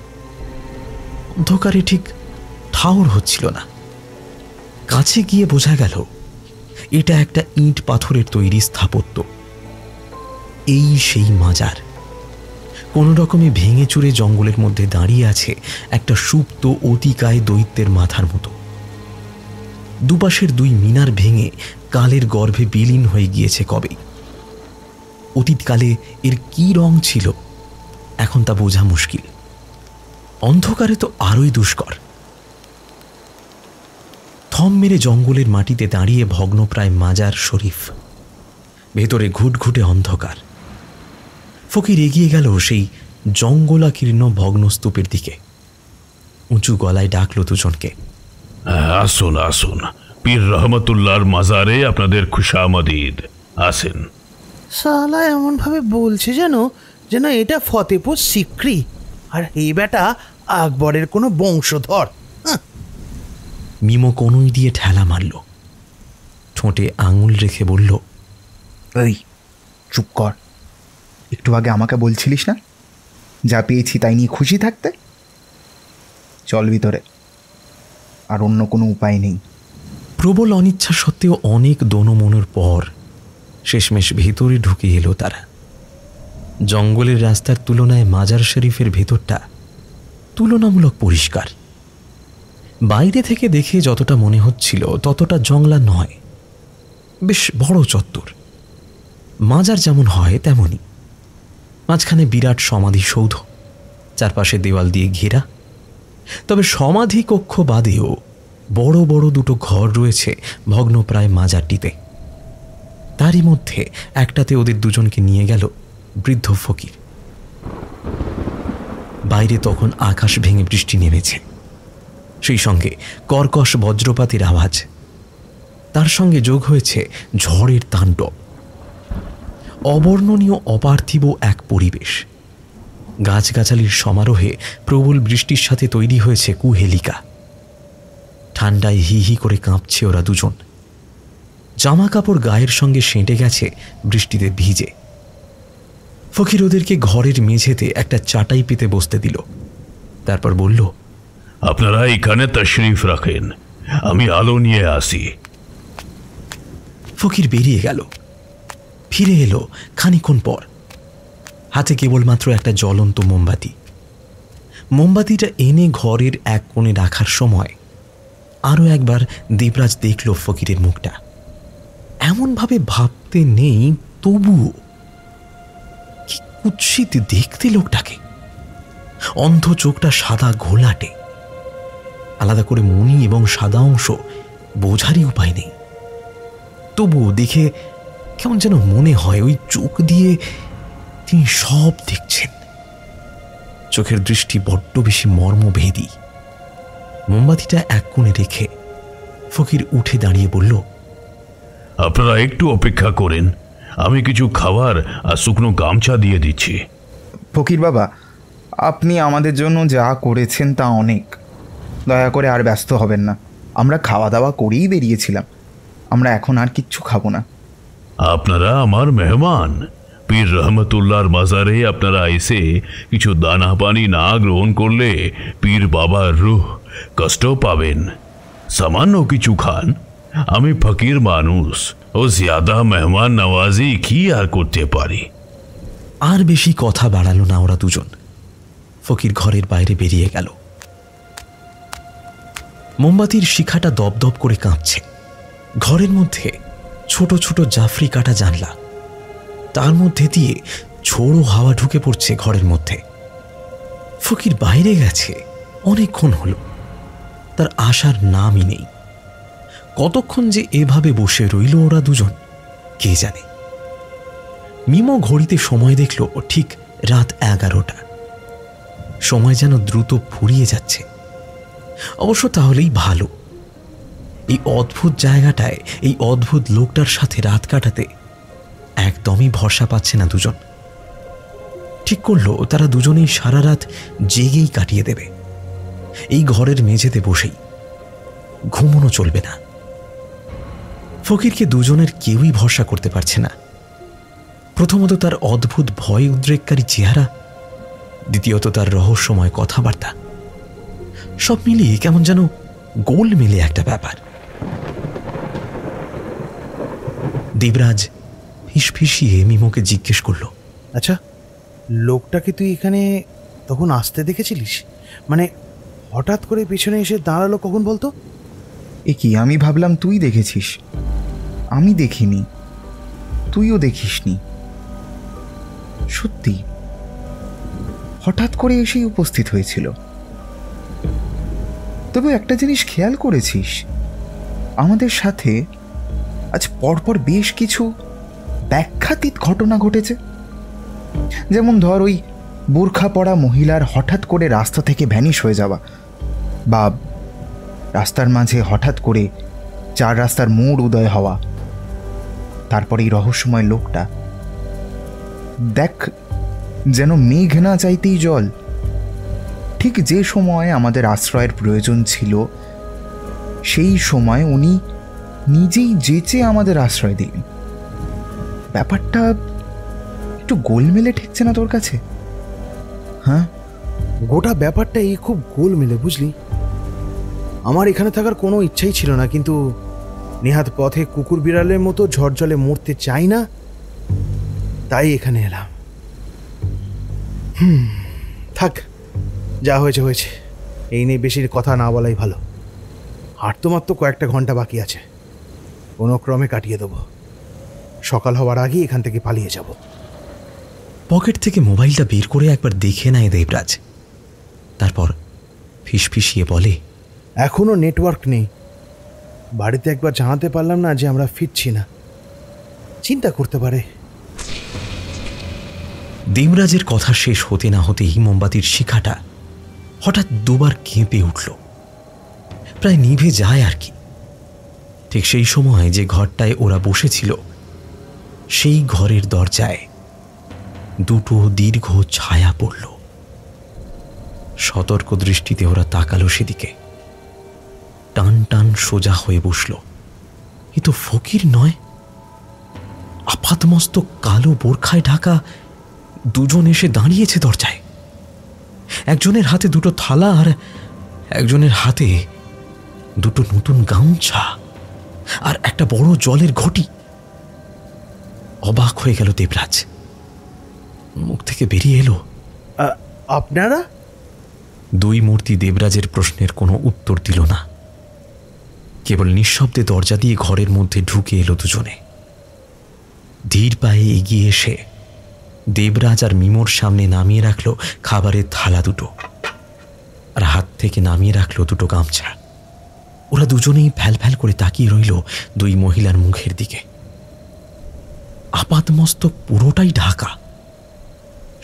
অন্ধকারে ঠিক ঠাউর হচ্ছিল না। কাছে গিয়ে বোঝা গেল এটা একটা ইট পাথরের তৈরি স্থাপত্য। এই সেই মাজার। কোনো রকমে ভেঙে চুরে জঙ্গলের মধ্যে দাঁড়িয়ে আছে একটা সুপ্ত অতিকায় দৈত্যের মাথার মতো। দুপাশের দুই মিনার ভেঙে কালের গর্ভে বিলীন হয়ে গিয়েছে কবে। অতীতকালে এর কি রং ছিল এখন তা বোঝা মুশকিল। অন্ধকারে তো আরোই দুষ্কর। থম মেরে জঙ্গলের মাটিতে দাঁড়িয়ে ভগ্নপ্রায় মাজার শরীফ। ভেতরে ঘুটঘুটে অন্ধকার। ফকির এগিয়ে গেল সেই জঙ্গলাকীর্ণ ভগ্নস্তূপের দিকে। উঁচু গলায় ডাকল দুজনকে, আসুন আসুন, পীর রহমতুল্লাহর মাজারে আপনাদের খুশামদিদ। আসেন। শালা এমনভাবে বলছে যেন যেন এটা ফতেপুর সিক্রি, আর এই বেটা আকবরের কোনো বংশধর। মিমো কনুই দিয়ে ঠেলা মারল। ঠোঁটে আঙুল রেখে বলল, এই চুপ কর। একটু আগে আমাকে বলছিলিস না যা পেয়েছি তাই নিয়ে খুশি থাকতে? চল ভিতরে, আর অন্য কোনো উপায় নেই। প্রবল অনিচ্ছা সত্ত্বেও অনেক দোনমনোর পর শেষমেশ ভেতরে ঢুকে এলো তারা। জঙ্গলের রাস্তার তুলনায় মাজার শরীফের ভেতরটা তুলনামূলক পরিষ্কার। বাইরে থেকে দেখে যতটা মনে হচ্ছিল ততটা জংলা নয়। বেশ বড় চত্বর। মাজার যেমন হয় তেমনই। মাঝখানে বিরাট সমাধিসৌধ, চারপাশে দেওয়াল দিয়ে ঘেরা। তবে সমাধি কক্ষ বাদেও বড় বড় দুটো ঘর রয়েছে ভগ্নপ্রায় মাজারটিতে। তারই মধ্যে একটাতে ওদের দুজনকে নিয়ে গেল বৃদ্ধ ফকির। বাইরে তখন আকাশ ভেঙে বৃষ্টি নেমেছে, সেই সঙ্গে কর্কশ বজ্রপাতের আওয়াজ। তার সঙ্গে যোগ হয়েছে ঝড়ের তাণ্ডব। অবর্ণনীয় অপার্থিব এক পরিবেশ। গাছগাছালির সমারোহে প্রবল বৃষ্টির সাথে তৈরি হয়েছে কুহেলিকা। ঠান্ডায় হি হি করে কাঁপছে ওরা দুজন। জামা কাপড় গায়ের সঙ্গে সেঁটে গেছে বৃষ্টিতে ভিজে। ফকির ওদেরকে ঘরের মেঝেতে একটা চাটাই পেতে বসতে দিল। তারপর বলল, আপনারা এখানে তশরিফ রাখেন, আমি আলো নিয়ে আসি। ফকির বেরিয়ে গেল। ফিরে এলো খানিকক্ষণ পর, হাতে কেবলমাত্র একটা জ্বলন্ত মোমবাতি। মোমবাতিটা এনে ঘরের এক কোণে রাখার সময় আরও একবার দেবরাজ দেখল ফকিরের মুখটা। এমনভাবে ভাবতে নেই, তবুও কি কুৎসিত দেখতে লোকটাকে। অন্ধ চোখটা সাদা ঘোলাটে, আলাদা করে মণি এবং সাদা অংশ বোঝারই উপায় নেই। তবুও দেখে কেমন যেন মনে হয় ওই চোখ দিয়ে তিনি সব দেখছেন। চোখের দৃষ্টি বড্ড বেশি মর্মভেদী। মোমবাতিটা এক কোণে রেখে ফকির উঠে দাঁড়িয়ে বলল, আপনারা একটু অপেক্ষা করেন, আমি কিছু খাবার আর শুকনো গামছা দিয়ে দিচ্ছি। ফকির বাবা, আপনি আমাদের জন্য যা করেছেন তা অনেক। দয়া করে আর ব্যস্ত হবেন না, আমরা খাওয়া দাওয়া করেই বেরিয়েছিলাম। আমরা এখন আর কিচ্ছু খাবো না। আপনারা আমার মেহমান। পীর রহমতুল্লাহর মাজারে আপনারা এসে কিছু দানা পানি না গ্রহণ করলে পীর বাবার রূহ কষ্ট পাবেন। সামান্য কিছু খান, আমি ফকির মানুষ, ও জিয়াদা মেহমান নওয়াজি কি আর করতে পারি। আর বেশি কথা বাড়ালো না ওরা দুজন। ফকির ঘরের বাইরে বেরিয়ে গেল। মোমবাতির শিখাটা দপদপ করে কাঁপছে। ঘরের মধ্যে ছোট ছোট জাফরি কাটা জানলা, তার মধ্যে দিয়ে ঝোড়ো হাওয়া ঢুকে পড়ছে ঘরের মধ্যে। ফকির বাইরে গেছে অনেকক্ষণ হলো, তার আসার নামই নেই। কতক্ষণ যে এভাবে বসে রইল ওরা দুজন কে জানে। মিমো ঘড়িতে সময় দেখল ঠিক রাত 11টা। সময় যেন দ্রুত ফুরিয়ে যাচ্ছে। অবশ্য তাহলেই ভালো। এই অদ্ভুত জায়গাটায় এই অদ্ভুত লোকটার সাথে রাত কাটাতে একদমই ভরসা পাচ্ছে না দুজন। ঠিক করলো তারা দুজনেই সারা রাত জেগেই কাটিয়ে দেবে, এই ঘরের মেঝেতে বসেই। ঘুমোনো চলবে না। ফকিরকে দুজনের কেউই ভরসা করতে পারছে না। প্রথমত তার অদ্ভুত ভয় উদ্রেককারী চেহারা, দ্বিতীয়ত তার রহস্যময় কথাবার্তা। সব মিলিয়ে কেমন যেন গোল মেলে একটা ব্যাপার। দেবরাজ ফিসফিসিয়ে মিমোকে জিজ্ঞেস করল, আচ্ছা, লোকটাকে তুই এখানে তখন আসতে দেখেছিলিস? মানে হঠাৎ করে পিছনে এসে দাঁড়ালো কখন বলতো? এ কি, আমি ভাবলাম তুই দেখেছিস। আমি দেখিনি, তুইও দেখিসনি। সত্যি হঠাৎ করে এসেই উপস্থিত হয়েছিল। তবে একটা জিনিস খেয়াল করেছিস, আমাদের সাথে আজ পরপর বেশ কিছু ব্যাখ্যাতীত ঘটনা ঘটেছে। যেমন ধর, ওই বোরখা পরা মহিলার হঠাৎ করে রাস্তা থেকে ভ্যানিশ হয়ে যাওয়া, বা রাস্তার মাঝে হঠাৎ করে 4 রাস্তার মোড় উদয় হওয়া। তারপরে এই রহস্যময় লোকটা, দেখ যেন মেঘ না চাইতেই জল। ঠিক যে সময় আমাদের আশ্রয়ের প্রয়োজন ছিল সেই সময় উনি নিজেই যেচে আমাদের আশ্রয় দিলেন। ব্যাপারটা একটু গোলমেলে ঠেকছে না তোর কাছে? হ্যাঁ, গোটা ব্যাপারটা এই খুব গোল মেলে, বুঝলি। আমার এখানে থাকার কোনো ইচ্ছাই ছিল না, কিন্তু নেহাত পথে কুকুর বিড়ালের মতো ঝড়জলে মরতে চাই না, তাই এখানে এলাম। থাক, যা হয়েছে হয়েছে। এই নিয়ে বেশি কথা না বলাই ভালো। আর তো মাত্র কয়েকটা ঘন্টা বাকি আছে, কোনো ক্রমে কাটিয়ে দেবো। সকাল হওয়ার আগেই এখান থেকে পালিয়ে যাব। পকেট থেকে মোবাইলটা বের করে একবার দেখে নেয় দেবরাজ। তারপর ফিসফিসিয়ে বলে, এখনো নেটওয়ার্ক নেই। বাড়িতে একবার জানাতে পারলাম না যে আমরা ফিরছি না, চিন্তা করতে পারে। দেবরাজের কথা শেষ হতে না হতেই মোমবাতির শিখাটা হঠাৎ দুবার কেঁপে উঠল, প্রায় নিভে যায় আর কি। ঠিক সেই সময় যে ঘরটায় ওরা বসেছিল সেই ঘরের দরজায় দুটো দীর্ঘ ছায়া পড়ল। সতর্ক দৃষ্টিতে ওরা তাকালো সেদিকে। টান টান সোজা হয়ে বসল। এ তো ফকির নয়, আপাতমস্তক কালো বোরখায় ঢাকা দুজন এসে দাঁড়িয়েছে দরজায়। একজনের হাতে দুটো থালা আর একজনের হাতে দুটো নতুন গামছা আর একটা বড় জলের ঘটি। অবাক হয়ে গেল দেবরাজ। মুখ থেকে বেরিয়ে এলো, আপনারা? দুই মূর্তি দেবরাজের প্রশ্নের কোনো উত্তর দিল না, কেবল নিঃশব্দে দরজা দিয়ে ঘরের মধ্যে ঢুকে এলো দুজনে। ধীর পায়ে এগিয়ে এসে দেবরাজ আর মিমোর সামনে নামিয়ে রাখলো খাবারের থালা দুটো, আর হাত থেকে নামিয়ে রাখলো দুটো গামছা। ওরা দুজনেই ফ্যাল ফ্যাল করে তাকিয়ে রইল দুই মহিলার মুখের দিকে। আপাতমস্তক পুরোটাই ঢাকা,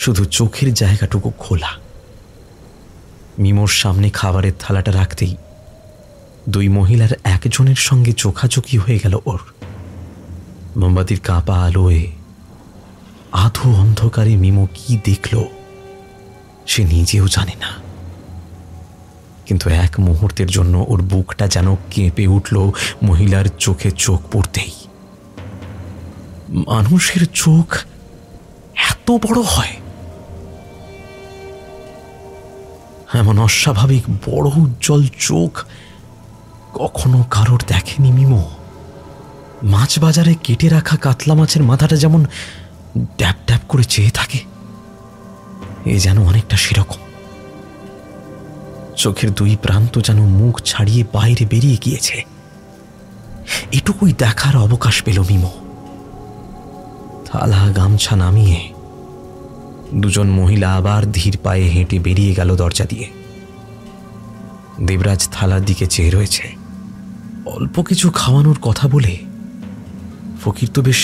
শুধু চোখের জায়গাটুকু খোলা। মিমোর সামনে খাবারের থালাটা রাখতেই দুই মহিলার একজনের সঙ্গে চোখাচোখি হয়ে গেল ওর। মোমবাতির কাঁপা আলোয় আধো অন্ধকারে মিমো কি দেখল সে নিজেও জানে না, কিন্তু এক মুহূর্তের জন্য ওর বুকটা যেন কেঁপে উঠল মহিলার চোখে চোখ পড়তেই। মানুষের চোখ এত বড় হয়? এমন অস্বাভাবিক বড় উজ্জ্বল চোখ কখনো কারোর দেখেনি মিমো। মাছ বাজারে কেটে রাখা কাতলা মাছের মাথাটা যেমন ড্যাপ ড্যাপ করে চেয়ে থাকে, এ যেন অনেকটা সেরকম। চোখের দুই প্রান্ত যেন মুখ ছাড়িয়ে বাইরে বেরিয়ে গিয়েছে। এটুকুই দেখার অবকাশ পেল মিমো। থালা গামছা নামিয়ে দুজন মহিলা আবার ধীর পায়ে হেঁটে বেরিয়ে গেল দরজা দিয়ে। দেবরাজ থালার দিকে চেয়ে রয়েছে। অল্প কিছু খাওয়ানোর কথা বলে ফকির তো বেশ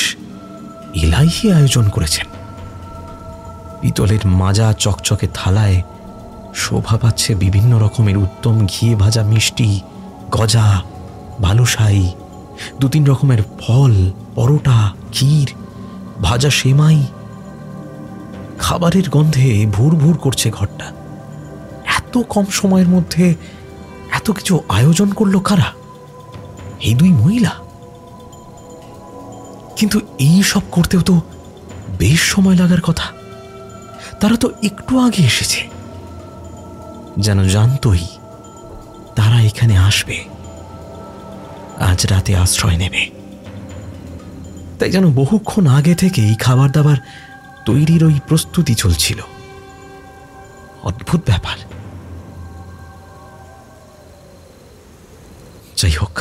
এলাহি আয়োজন করেছেন। পিতলের মাজা চকচকে থালায় শোভা পাচ্ছে বিভিন্ন রকমের উত্তম ঘিয়ে ভাজা মিষ্টি, গজা, বালুশাই, দু তিন রকমের ফল, পরোটা, ক্ষীর, ভাজা সেমাই। খাবারের গন্ধে ভুর ভুর করছে ঘরটা। এত কম সময়ের মধ্যে এত কিছু আয়োজন করলো কারা? এই দুই মহিলা। কিন্তু এই সব করতেও তো বেশ সময় লাগার কথা। তারা তো একটু আগে এসেছে, যেন জানতই তারা এখানে আসবে, আজ রাতে আশ্রয় নেবে। তাই যেন বহুক্ষণ আগে থেকেই খাবার দাবার তৈরির ওই প্রস্তুতি চলছিল। অদ্ভুত ব্যাপার। যাই হোক,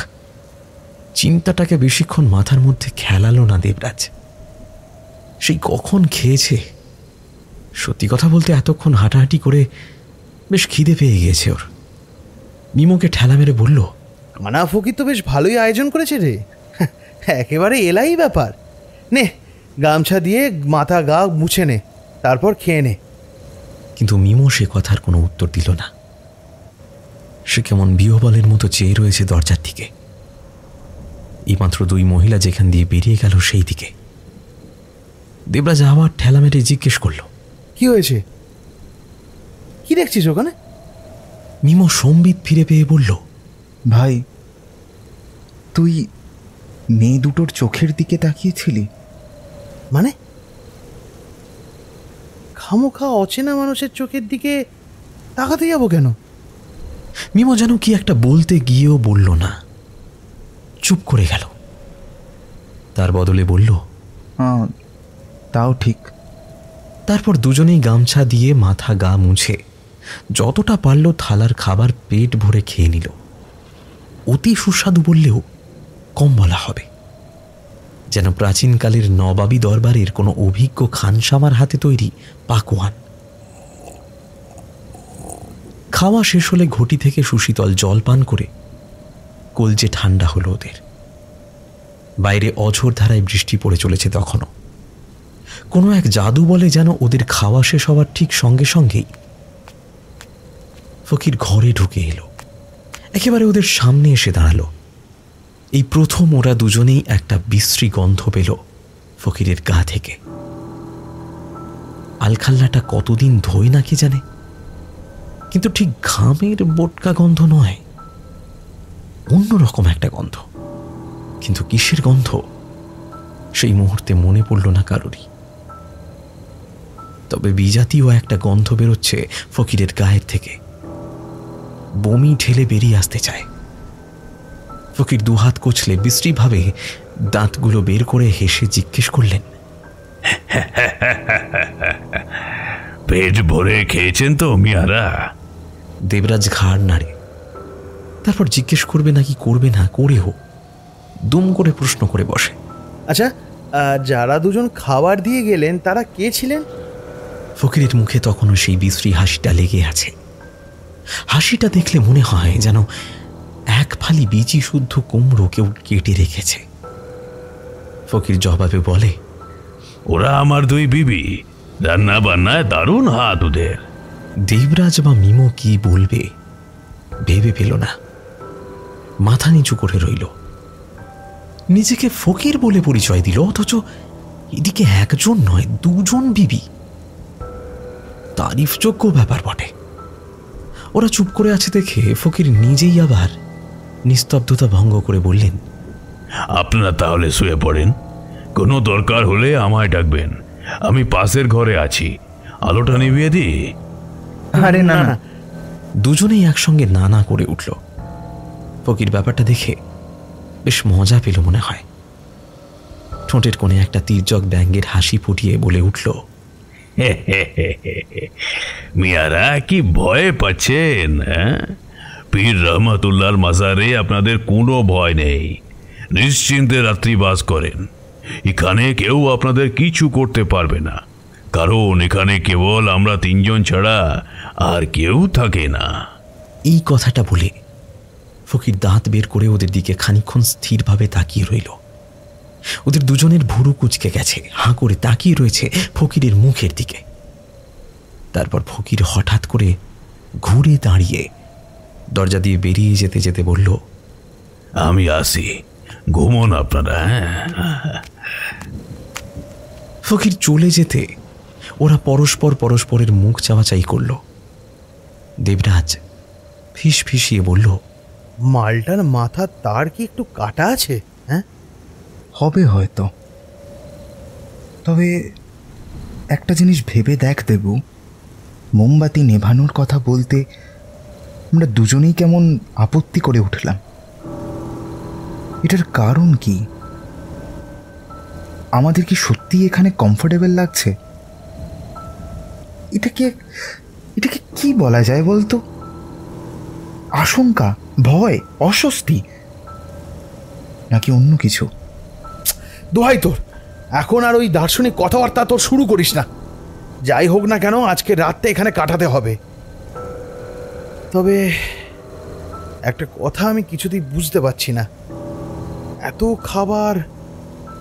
চিন্তাটাকে বেশিক্ষণ মাথার মধ্যে খেলালো না দেবরাজ। সেই কখন খেয়েছে। সত্যি কথা বলতে এতক্ষণ হাঁটাহাঁটি করে বেশ খিদে পেয়ে গিয়েছে ওর। মিমোকে ঠেলা মেরে বলল, কানা ফকির তো বেশ ভালোই আয়োজন করেছে রে, একেবারে এলাই ব্যাপার। নে গামছা দিয়ে মাথা গা মুছে নে, তারপর খেয়ে নে। কিন্তু মিমো সে কথার কোনো উত্তর দিল না। সে কেমন বিহবলের মতো চেয়ে রয়েছে দরজার দিকে। এইমাত্র দুই মহিলা যেখান দিয়ে বেরিয়ে গেল সেই দিকে। দেবরাজ আবার ঠেলা মেরে জিজ্ঞেস করল, কি হয়েছে? কি দেখছিস ওখানে? মিমো সম্বিত ফিরে পেয়ে বলল, ভাই, তুই মেয়ে দুটোর চোখের দিকে তাকিয়েছিলি? মানে খামোখা অচেনা মানুষের চোখের দিকে তাকাতে যাবো কেন? মিমো যেন কি একটা বলতে গিয়েও বলল না, চুপ করে গেল। তার বদলে বলল, তাও ঠিক। তারপর দুজনেই গামছা দিয়ে মাথা গা মুছে যতটা পারল থালার খাবার পেট ভরে খেয়ে নিল। অতি সুস্বাদু বললেও কম বলা হবে, যেন প্রাচীনকালের নবাবী দরবারের কোনো অভিজ্ঞ খানসামার হাতে তৈরি পাকোয়ান। খাওয়া শেষ হলে ঘটি থেকে সুশীতল জল পান করে কলজে ঠান্ডা হলো ওদের। বাইরে অঝোর ধারায় বৃষ্টি পড়ে চলেছে তখনও। কোনো এক জাদু বলে যেন ওদের খাওয়া শেষ হওয়ার ঠিক সঙ্গে সঙ্গেই ফকির ঘরে ঢুকে এলো, একেবারে ওদের সামনে এসে দাঁড়ালো। এই প্রথম ওরা দুজনেই একটা বিশ্রী গন্ধ পেল ফকিরের গা থেকে। আলখাল্লাটা কতদিন ধোয় না কি জানে, কিন্তু ঠিক ঘামের বোটকা গন্ধ নয়, অন্যরকম একটা গন্ধ। কিন্তু কিসের গন্ধ সেই মুহূর্তে মনে পড়ল না কারোরই। তবে বিজাতীয় একটা গন্ধ বেরোচ্ছে ফকিরের গায়ের থেকে। বমি ঢেলে বেরিয়ে আসতে চায়। ফকির দুহাত কচলে বিশ্রীভাবে দাঁতগুলো বের করে হেসে জিজ্ঞেস করলেন, পেট ভরে খেয়েছেন তো মিয়ারা? দেবরাজ ঘাড় নাড়ে। তারপর জিজ্ঞেস করবে নাকি করবে না, করেও দুম করে প্রশ্ন করে বসে, আচ্ছা, যারা দুজন খাবার দিয়ে গেলেন তারা কে ছিলেন? ফকিরের মুখে তখনও সেই বিশ্রী হাসিটা লেগে আছে। হাসিটা দেখলে মনে হয় যেন এক ফালি বিচি শুদ্ধ কুমড়ো কেউ কেটে রেখেছে। ফকির জবাবে বলে, ওরা আমার দুই বিবি, রান্না বান্নায় দারুণ হাত ওদের। দেবরাজ বা মিমো কি বলবে ভেবে পেল না। মাথা নিচু করে রইল। নিজেকে ফকির বলে পরিচয় দিল, অথচ এদিকে একজন নয় দুজন বিবি। তারিফযোগ্য ব্যাপার বটে। ওরা চুপ করে আছে দেখে ফকির নিজেই আবার নিস্তব্ধতা ভঙ্গ করে বললেন, আপনারা তাহলে শুয়ে পড়েন, কোনো দরকার হলে আমায় ডাকবেন, আমি পাশের ঘরে আছি, আলোটা নিভিয়ে দিই। আরে না না, দুজনেই একসঙ্গে না না করে উঠল। ফকির ব্যাপারটা দেখে বেশ মজা পেল মনে হয়। ঠোঁটের কোণে একটা তির্যক ব্যঙ্গের হাসি ফুটিয়ে বলে উঠল, মিয়ারা কি ভয় পাচ্ছেন? পীর রহমতুল্লাহর মাজারে আপনাদের কোনো ভয় নেই, নিশ্চিন্তে রাত্রিবাস করেন। এখানে কেউ আপনাদের কিছু করতে পারবে না, কারণ এখানে কেবল আমরা তিনজন ছাড়া আর কেউ থাকে না। এই কথাটা বলে ফকির দাঁত বের করে ওদের দিকে খানিকক্ষণ স্থিরভাবে তাকিয়ে রইল। ওদের দুজনের ভুরু কুঁচকে গেছে, হাঁ করে তাকিয়ে রয়েছে ফকিরের মুখের দিকে। তারপর ফকির হঠাৎ করে ঘুরে দাঁড়িয়ে দরজা দিয়ে বেরিয়ে যেতে যেতে বলল, আমি আসি, ঘুমন আপনারা। ফকির চলে যেতে ওরা পরস্পর পরস্পরের মুখ চাওয়াচাই করল। দেবরাজ ফিস ফিসিয়ে বলল, মালটার মাথার তার কি একটু কাটা আছে? হ্যাঁ, হবে হয়তো। তবে একটা জিনিস ভেবে দেখ দেবু, মোমবাতি নেভানোর কথা বলতে আমরা দুজনেই কেমন আপত্তি করে উঠলাম। এটার কারণ কি? আমাদের কি সত্যি এখানে কমফোর্টেবল লাগছে? এটাকে কি বলা যায় বলতো? আশঙ্কা, ভয়, অস্বস্তি, নাকি অন্য কিছু? দোহাই তোর, এখন আর ওই দার্শনিক কথাবার্তা তোর শুরু করিস না। যাই হোক না কেন, আজকে রাতটা এখানে কাটাতে হবে। তবে একটা কথা আমি কিছুতেই বুঝতে পারছি না, এত খাবার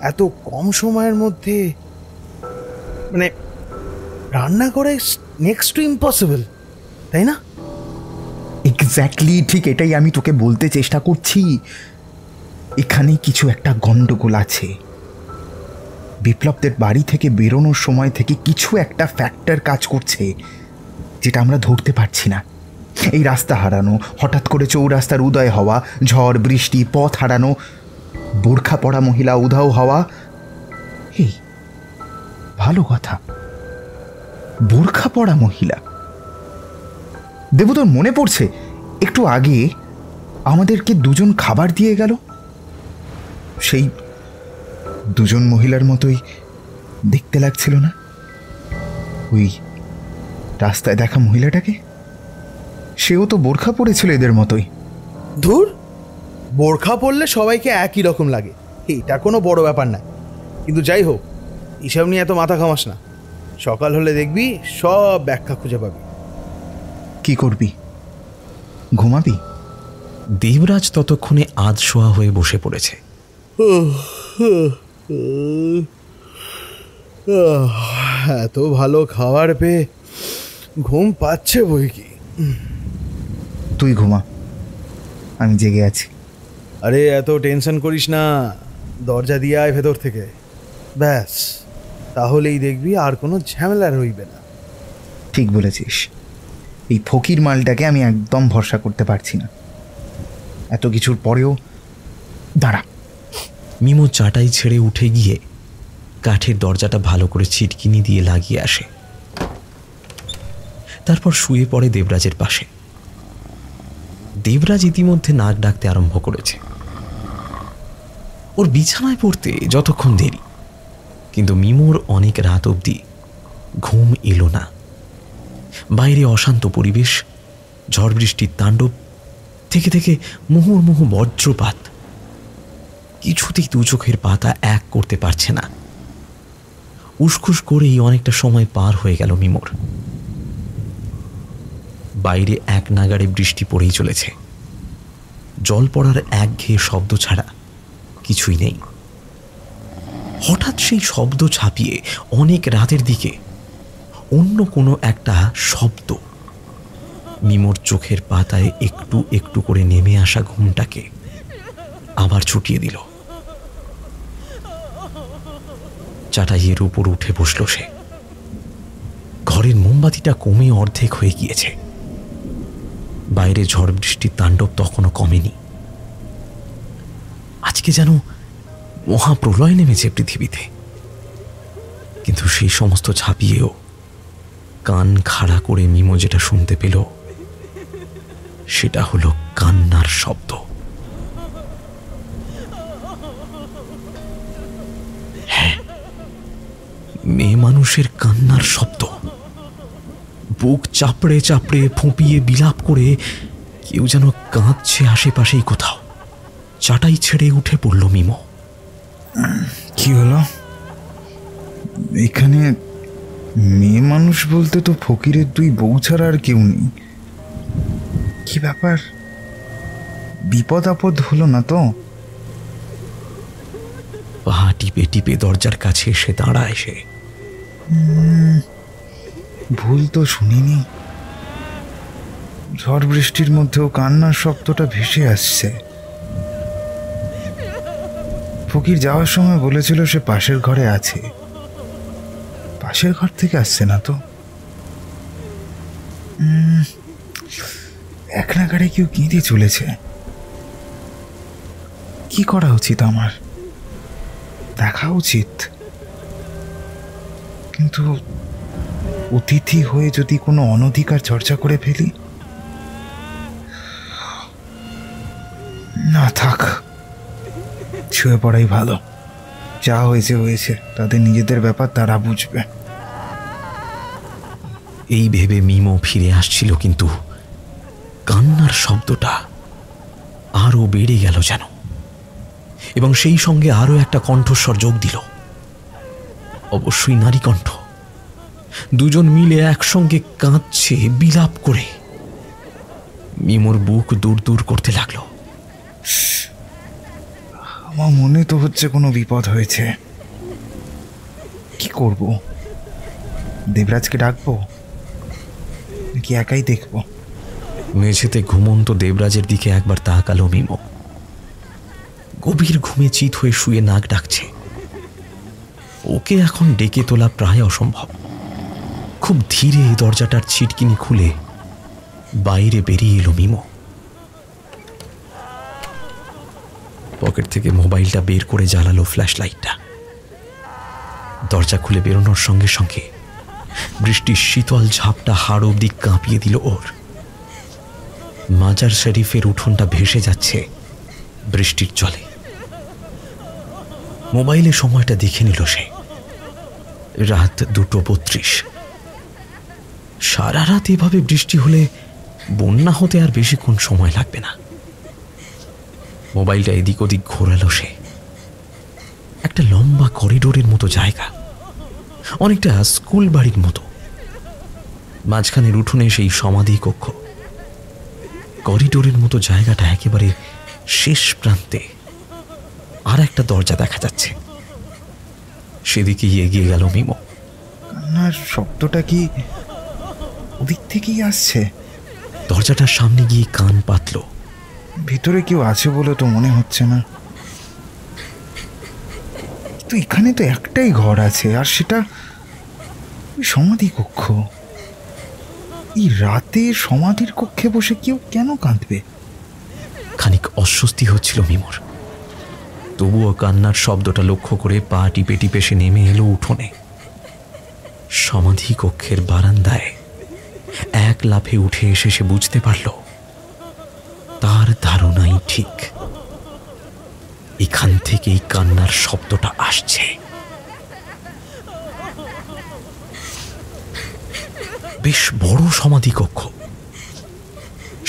এত কম সময়ের মধ্যে, মানে রান্না করে নেক্সট টু ইম্পসিবল, তাই না? এক্স্যাক্টলি, ঠিক এটাই আমি তোকে বলতে চেষ্টা করছি। এখানে কিছু একটা গন্ডগোল আছে। বিপ্লবদের বাড়ি থেকে বেরোনোর সময় থেকে কিছু একটা ফ্যাক্টর কাজ করছে, যেটা আমরা ধরতে পারছি না। এই রাস্তা হারানো, হঠাৎ করে চৌরাস্তার উদয় হওয়া, ঝড় বৃষ্টি, পথ হারানো, বোরখা পরা মহিলা উধাও হওয়া। এই ভালো কথা, বোরখা পরা মহিলা। দেবু, তোর মনে পড়ছে একটু আগে আমাদেরকে দুজন খাবার দিয়ে গেল? সেই দুজন মহিলার মতোই দেখতে লাগছিল না ওই রাস্তায় দেখা মহিলাটাকে? সেও তো বোরখা পরেছিল এদের মতোই। ধুর, বোরখা পরলে সবাইকে একই রকম লাগে, এটা কোনো বড় ব্যাপার না। কিন্তু যাই হোক, এসব নিয়ে এত মাথা ঘামাস না। সকাল হলে দেখবি সব ব্যাখ্যা খুঁজে পাবি। কি করবি? ঘুমাবি? দেবরাজ ততক্ষণে আধশোয়া হয়ে বসে পড়েছে। এত ভালো খাবার পেয়ে ঘুম পাচ্ছে বই কি। তুই ঘুমা, আমি জেগে আছি। আরে এত টেনশন করিস না, দরজা দিয়ে আয় ভেতর থেকে, ব্যাস তাহলেই দেখবি আর কোনো ঝামেলা রইবে না। ঠিক বলেছিস, এই ফকির মালটাকে আমি একদম ভরসা করতে পারছি না। এত কিছুর পরেও দাঁড়া। মিমো চাটাই ছেড়ে উঠে গিয়ে কাঠের দরজাটা ভালো করে ছিটকিনি দিয়ে লাগিয়ে আসে। তারপর শুয়ে পড়ে দেবরাজের পাশে। দেবরাজ ইতিমধ্যে নাক ডাকতে আরম্ভ করেছে। ওর বিছানায় পড়তে যতক্ষণ দেরি, কিন্তু মিমোর অনেক রাত অবধি ঘুম এলো না। বাইরে অশান্ত পরিবেশ, ঝড় বৃষ্টির তাণ্ডব, থেকে থেকে মুহুর্মুহু বজ্রপাত। কিছুতেই দু চোখের পাতা এক করতে পারছে না। উসখুস করেই অনেকটা সময় পার হয়ে গেল মিমোর। বাইরে এক নাগাড়ে বৃষ্টি পড়েই চলেছে। জল পড়ার একঘেয়ে শব্দ ছাড়া কিছুই নেই। হঠাৎ সেই শব্দ ছাপিয়ে অনেক রাতের দিকে অন্য কোনো একটা শব্দ মিমোর চোখের পাতায় একটু একটু করে নেমে আসা ঘুমটাকে আবার ছুটিয়ে দিল। চাটাইয়ের উপর উঠে বসল সে। ঘরের মোমবাতিটা কমে অর্ধেক হয়ে গিয়েছে। বাইরে ঝড় বৃষ্টির তাণ্ডব তখনও কমেনি। আজকে যেন মহাপ্রলয় নেমেছে পৃথিবীতে। কিন্তু সেই সমস্ত ছাপিয়েও কান খাড়া করে মিমো যেটা শুনতে পেল সেটা হলো কান্নার শব্দ। হ্যাঁ, মেয়ে মানুষের কান্নার শব্দ। বুক চাপড়ে চাপড়ে ফুঁপিয়ে বিলাপ করে কেউ যেন কাঁদছে আশেপাশেই কোথাও। চাটাই ছেড়ে উঠে পড়ল মিমো। কি হলো? এখানে মেয়ে মানুষ বলতে তো ফকিরের দুই বউ ছাড়া আর কেউ নেই। কি ব্যাপার? বিপদ আপদ হলো না তো? পা টিপে টিপে দরজার কাছে এসে দাঁড়ায় সে। ভুল তো শুনিনি। ঝড় বৃষ্টির মধ্যেও কান্নার শব্দটা ভেসে আসছে। ফকির যাওয়ার সময় বলেছিল সে পাশের ঘরে আছে। পাশের ঘর থেকে আসছে না তো? এক নাগাড়ে কেউ কেঁদে চলেছে। কি করা উচিত আমার? দেখা উচিত, কিন্তু অতিথি হয়ে যদি কোনো অনধিকার চর্চা করে ফেলি? না থাক, শুয়ে পড়াই ভালো। যা হয়েছে হয়েছে, তাদের নিজেদের ব্যাপার, তারা বুঝবে। এই ভেবে মিমো ফিরে আসছিল, কিন্তু কান্নার শব্দটা আরো বেড়ে গেল যেন, এবং সেই সঙ্গে আরো একটা কণ্ঠস্বর যোগ দিল। অবশ্যই নারী কণ্ঠ। দুজন মিলে একসঙ্গে কাঁদছে বিলাপ করে। মিমোর বুক দূর দূর করতে লাগলো। আমার মনে তো হচ্ছে কোনো বিপদ হয়েছে। কি করব? দেবরাজকে ডাকবো নাকি একাই দেখবো? মেঝেতে ঘুমন্ত দেবরাজের দিকে একবার তাকালো মিমো। গভীর ঘুমে চিত হয়ে শুয়ে নাক ডাকছে। ওকে এখন ডেকে তোলা প্রায় অসম্ভব। খুব ধীরে দরজাটার ছিটকিনি খুলে বাইরে বেরিয়ে এলো মিমো। পকেট থেকে মোবাইলটা বের করে জ্বালালো ফ্ল্যাশ লাইটটা। দরজা খুলে বেরোনোর সঙ্গে সঙ্গে বৃষ্টির শীতল ঝাপটা হাড় অবধি কাঁপিয়ে দিল ওর। মাজার শরীফের উঠোনটা ভেসে যাচ্ছে বৃষ্টির জলে। মোবাইলে সময়টা দেখে নিল সে। রাত 2:32। সারা রাত এভাবে বৃষ্টি হলে বন্যা হতে আর বেশিক্ষণ সময় লাগবে না। মোবাইলটা এদিক ওদিক ঘোরালো সে। একটা লম্বা করিডোরের মতো জায়গা, অনেকটা স্কুল বাড়ির মতো। মাঝখানের উঠোনে সেই সমাধি কক্ষ। করিডোরের মতো জায়গাটা একেবারে শেষ প্রান্তে আর একটা দরজা দেখা যাচ্ছে। সেদিকে এগিয়ে গেল মিমো। কান্নার শব্দটা কি ওদিক থেকেই আসছে? দরজাটার সামনে গিয়ে কান পাতল। ভিতরে কেউ আছে বলে তো মনে হচ্ছে না। তো এখানে তো একটাই ঘর আছে, আর সেটা সমাধি কক্ষ। এই রাতে সমাধির কক্ষে বসে কেউ কেন কাঁদবে? খানিক অস্বস্তি হচ্ছিল মিমোর। তবুও কান্নার শব্দটা লক্ষ্য করে পা টিপে টিপে সে নেমে এলো উঠোনে। সমাধি কক্ষের বারান্দায় এক লাফে উঠে এসে সে বুঝতে পারল তার ধারণাই ঠিক, এখান থেকেই কান্নার শব্দটা আসছে। বেশ বড় সমাধি কক্ষ।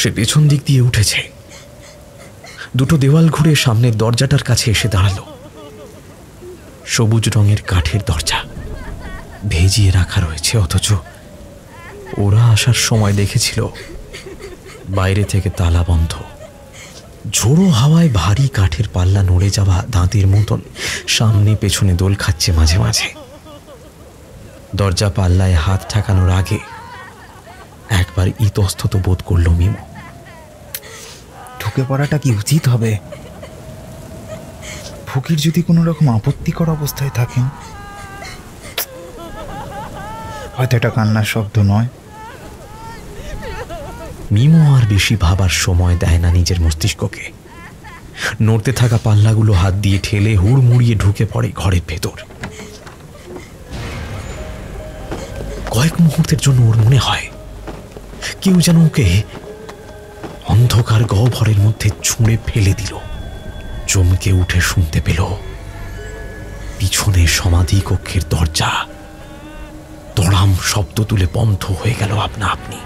সে পেছন দিক দিয়ে উঠেছে, দুটো দেওয়াল ঘুরে সামনের দরজাটার কাছে এসে দাঁড়ালো। সবুজ রঙের কাঠের দরজা, ভেজিয়ে রাখা রয়েছে, অথচ ওরা আসার সময় দেখেছিল বাইরে থেকে তালা বন্ধ। ঝোড়ো হাওয়ায় ভারী কাঠের পাল্লা নড়ে যাওয়া দাঁতের মতন সামনে পেছনে দোল খাচ্ছে মাঝে মাঝে। দরজা পাল্লায় হাত ঠেকানোর আগে একবার ইতস্তত বোধ করল মিমো। ঢুকে পড়াটা কি উচিত হবে? ফকির যদি কোনো রকম আপত্তিকর অবস্থায় থাকেন, হয়তো এটা কান্নার শব্দ নয়। মিমো আর বেশি ভাবার সময় দেয় না নিজের মস্তিষ্ককে। নড়তে থাকা পাল্লাগুলো হাত দিয়ে ঠেলে হুড়মুড়িয়ে ঢুকে পড়ে ঘরের ভেতর। কয়েক মুহূর্তের জন্য ওর মনে হয় কেউ যেন ওকে অন্ধকার গহ্বরের মধ্যে ছুঁড়ে ফেলে দিল। চমকে উঠে শুনতে পেল পিছনে সমাধি কক্ষের দরজা দড়াম শব্দ তুলে বন্ধ হয়ে গেল আপনা আপনি।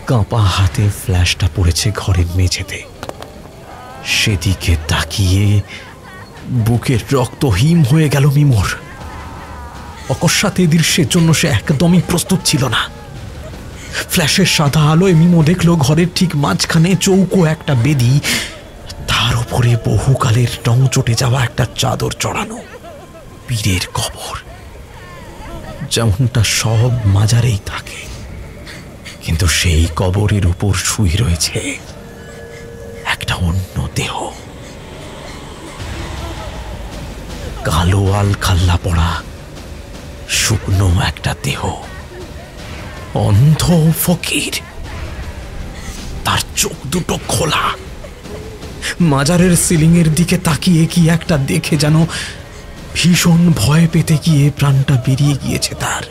কাঁপা হাতে ফ্ল্যাশটা পড়েছে ঘরের মেঝেতে। সেদিকে তাকিয়ে বুকের রক্ত হিম হয়ে গেল মিমোর। অকস্মাৎ এই দৃশ্যের জন্য সে একদমই প্রস্তুত ছিল না। ফ্ল্যাশের সাদা আলোয় মিমো দেখল ঘরের ঠিক মাঝখানে চৌকো একটা বেদি, তার উপরে বহুকালের রং চটে যাওয়া একটা চাদর চড়ানো। পীরের কবর, যেমনটা সব মাজারেই থাকে, কিন্তু সেই কবরের উপর শুয়ে রয়েছে একটা অন্য দেহ। কালো আলখাল্লা পড়া শুকনো একটা দেহ। অন্ধ ফকির, তার চোখ দুটো খোলা। মাজারের সিলিং এর দিকে তাকিয়ে কি একটা দেখে যেন ভীষণ ভয় পেতে গিয়ে প্রাণটা বেরিয়ে গিয়েছে তার।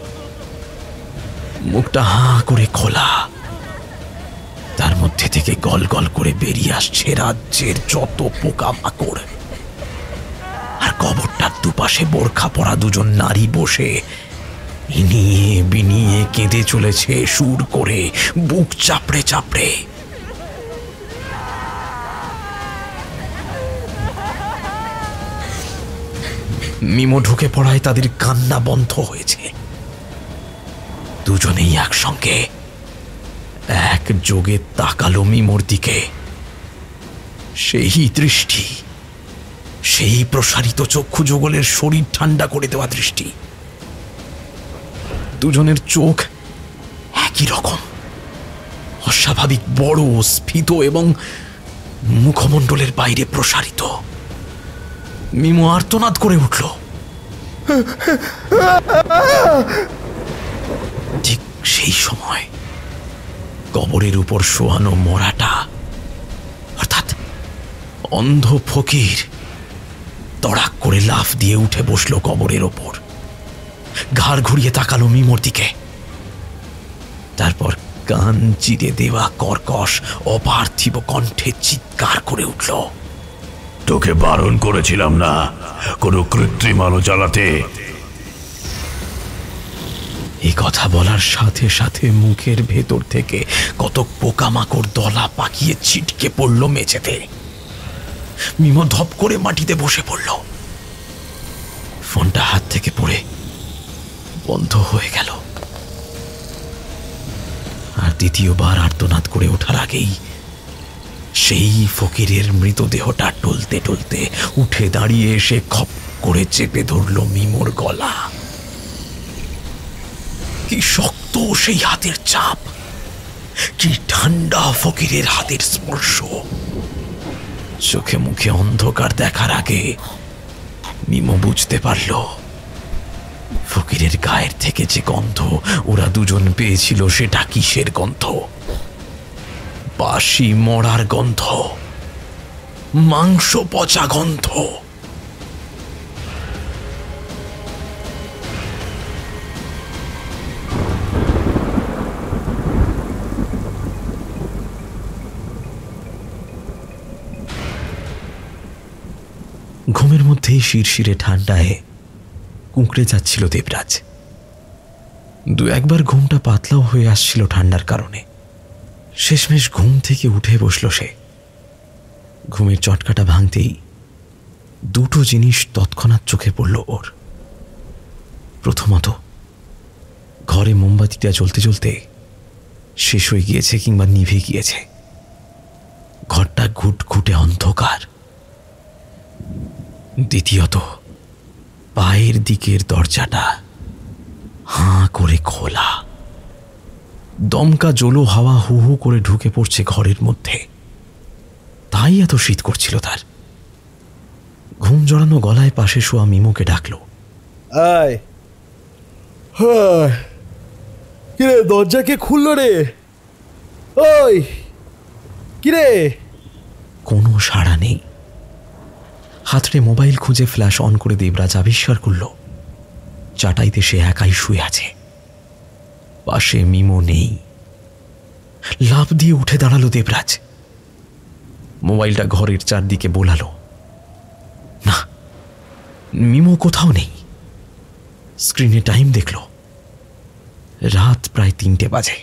মুখটা হাঁ করে খোলা, তার মধ্যে থেকে গল গল করে বেরিয়ে আসছে রাজ্যের যত পোকামাকড়। আর কবরটার দুপাশে বোরখা পরা দুজন নারী বসে ইনিয়ে বিনিয়ে কেঁদে চলেছে সুর করে, বুক চাপড়ে চাপড়ে। মিমো ঢুকে পড়ায় তাদের কান্না বন্ধ হয়েছে। দুজনেই একসঙ্গে এক যোগে তাকালো মিমোর দিকে। সেই দৃষ্টি, সেই প্রসারিত চক্ষু যুগলের শরীর ঠান্ডা করে দেওয়া দৃষ্টি। দুজনের চোখ একই রকম, অস্বাভাবিক বড়, স্ফীত এবং মুখমণ্ডলের বাইরে প্রসারিত। মিমো আর্তনাদ করে উঠল। ঠিক সেই সময় কবরের উপর শোয়ানো মরাটা, অর্থাৎ অন্ধ ফকির, তড়াক করে লাফ দিয়ে উঠে বসল কবরের ওপর। ঘাড় ঘুরিয়ে তাকালো মিমোর দিকে। তারপর কান চিরে দেওয়া কর্কশ অপার্থিব কণ্ঠে চিৎকার করে উঠল, তোকে বারণ করেছিলাম না কোনো কৃত্রিম আলো জ্বালাতে? এই কথা বলার সাথে সাথে মুখের ভেতর থেকে কত পোকামাকড় দলা পাকিয়ে ছিটকে পড়ল মেঝেতে। মিমো ধপ করে মাটিতে বসে পড়ল। ফোনটা হাত থেকে পড়ে বন্ধ হয়ে গেল। আর দ্বিতীয়বার আর্তনাদ করে ওঠার আগেই সেই ফকিরের মৃতদেহটা টলতে টলতে উঠে দাঁড়িয়ে এসে খপ করে চেপে ধরল মিমোর গলা। কি শক্ত সেই হাতের চাপ, কি ঠান্ডা ফকিরের হাতের স্পর্শ। চোখে মুখে অন্ধকার দেখার আগে মিমো বুঝতে পারল ফকিরের গায়ের থেকে যে গন্ধ ওরা দুজন পেয়েছিল সেটা কিসের গন্ধ। বাসি মরার গন্ধ, মাংস পচা গন্ধ। ঘুমের মধ্যেই শিরশিরে ঠান্ডায় কুঁকড়ে যাচ্ছিল দেবরাজ। দু একবার ঘুমটা পাতলাও হয়ে আসছিল ঠান্ডার কারণে। শেষমেশ ঘুম থেকে উঠে বসল সে। ঘুমের চটকাটা ভাঙতেই দুটো জিনিস তৎক্ষণাৎ চোখে পড়ল ওর। প্রথমত, ঘরে মোমবাতিটা জ্বলতে জ্বলতে শেষ হয়ে গিয়েছে কিংবা নিভে গিয়েছে। ঘরটা ঘুটঘুটে অন্ধকার। দ্বিতীয়ত, পায়ের দিকের দরজাটা হাঁ করে খোলা। দমকা জলো হাওয়া হু হু করে ঢুকে পড়ছে ঘরের মধ্যে। তাই এত শীত করছিল তার। ঘুম জড়ানো গলায় পাশে শোয়া মিমোকে ডাকল। আয়, কিরে দরজা কে খুললো রে? ওই কিরে? কোনো সাড়া নেই। হাতড়ে মোবাইল খুঁজে ফ্ল্যাশ অন করে দেবরাজ আবিষ্কার করল চাটাইতে সে একাই শুয়ে আছে। পাশে মিমো নেই। লাফ দিয়ে উঠে দাঁড়ালো দেবরাজ। মোবাইলটা ঘরের চারদিকে বোলালো। না, মিমো কোথাও নেই। স্ক্রিনে টাইম দেখল, রাত প্রায় 3টে বাজে।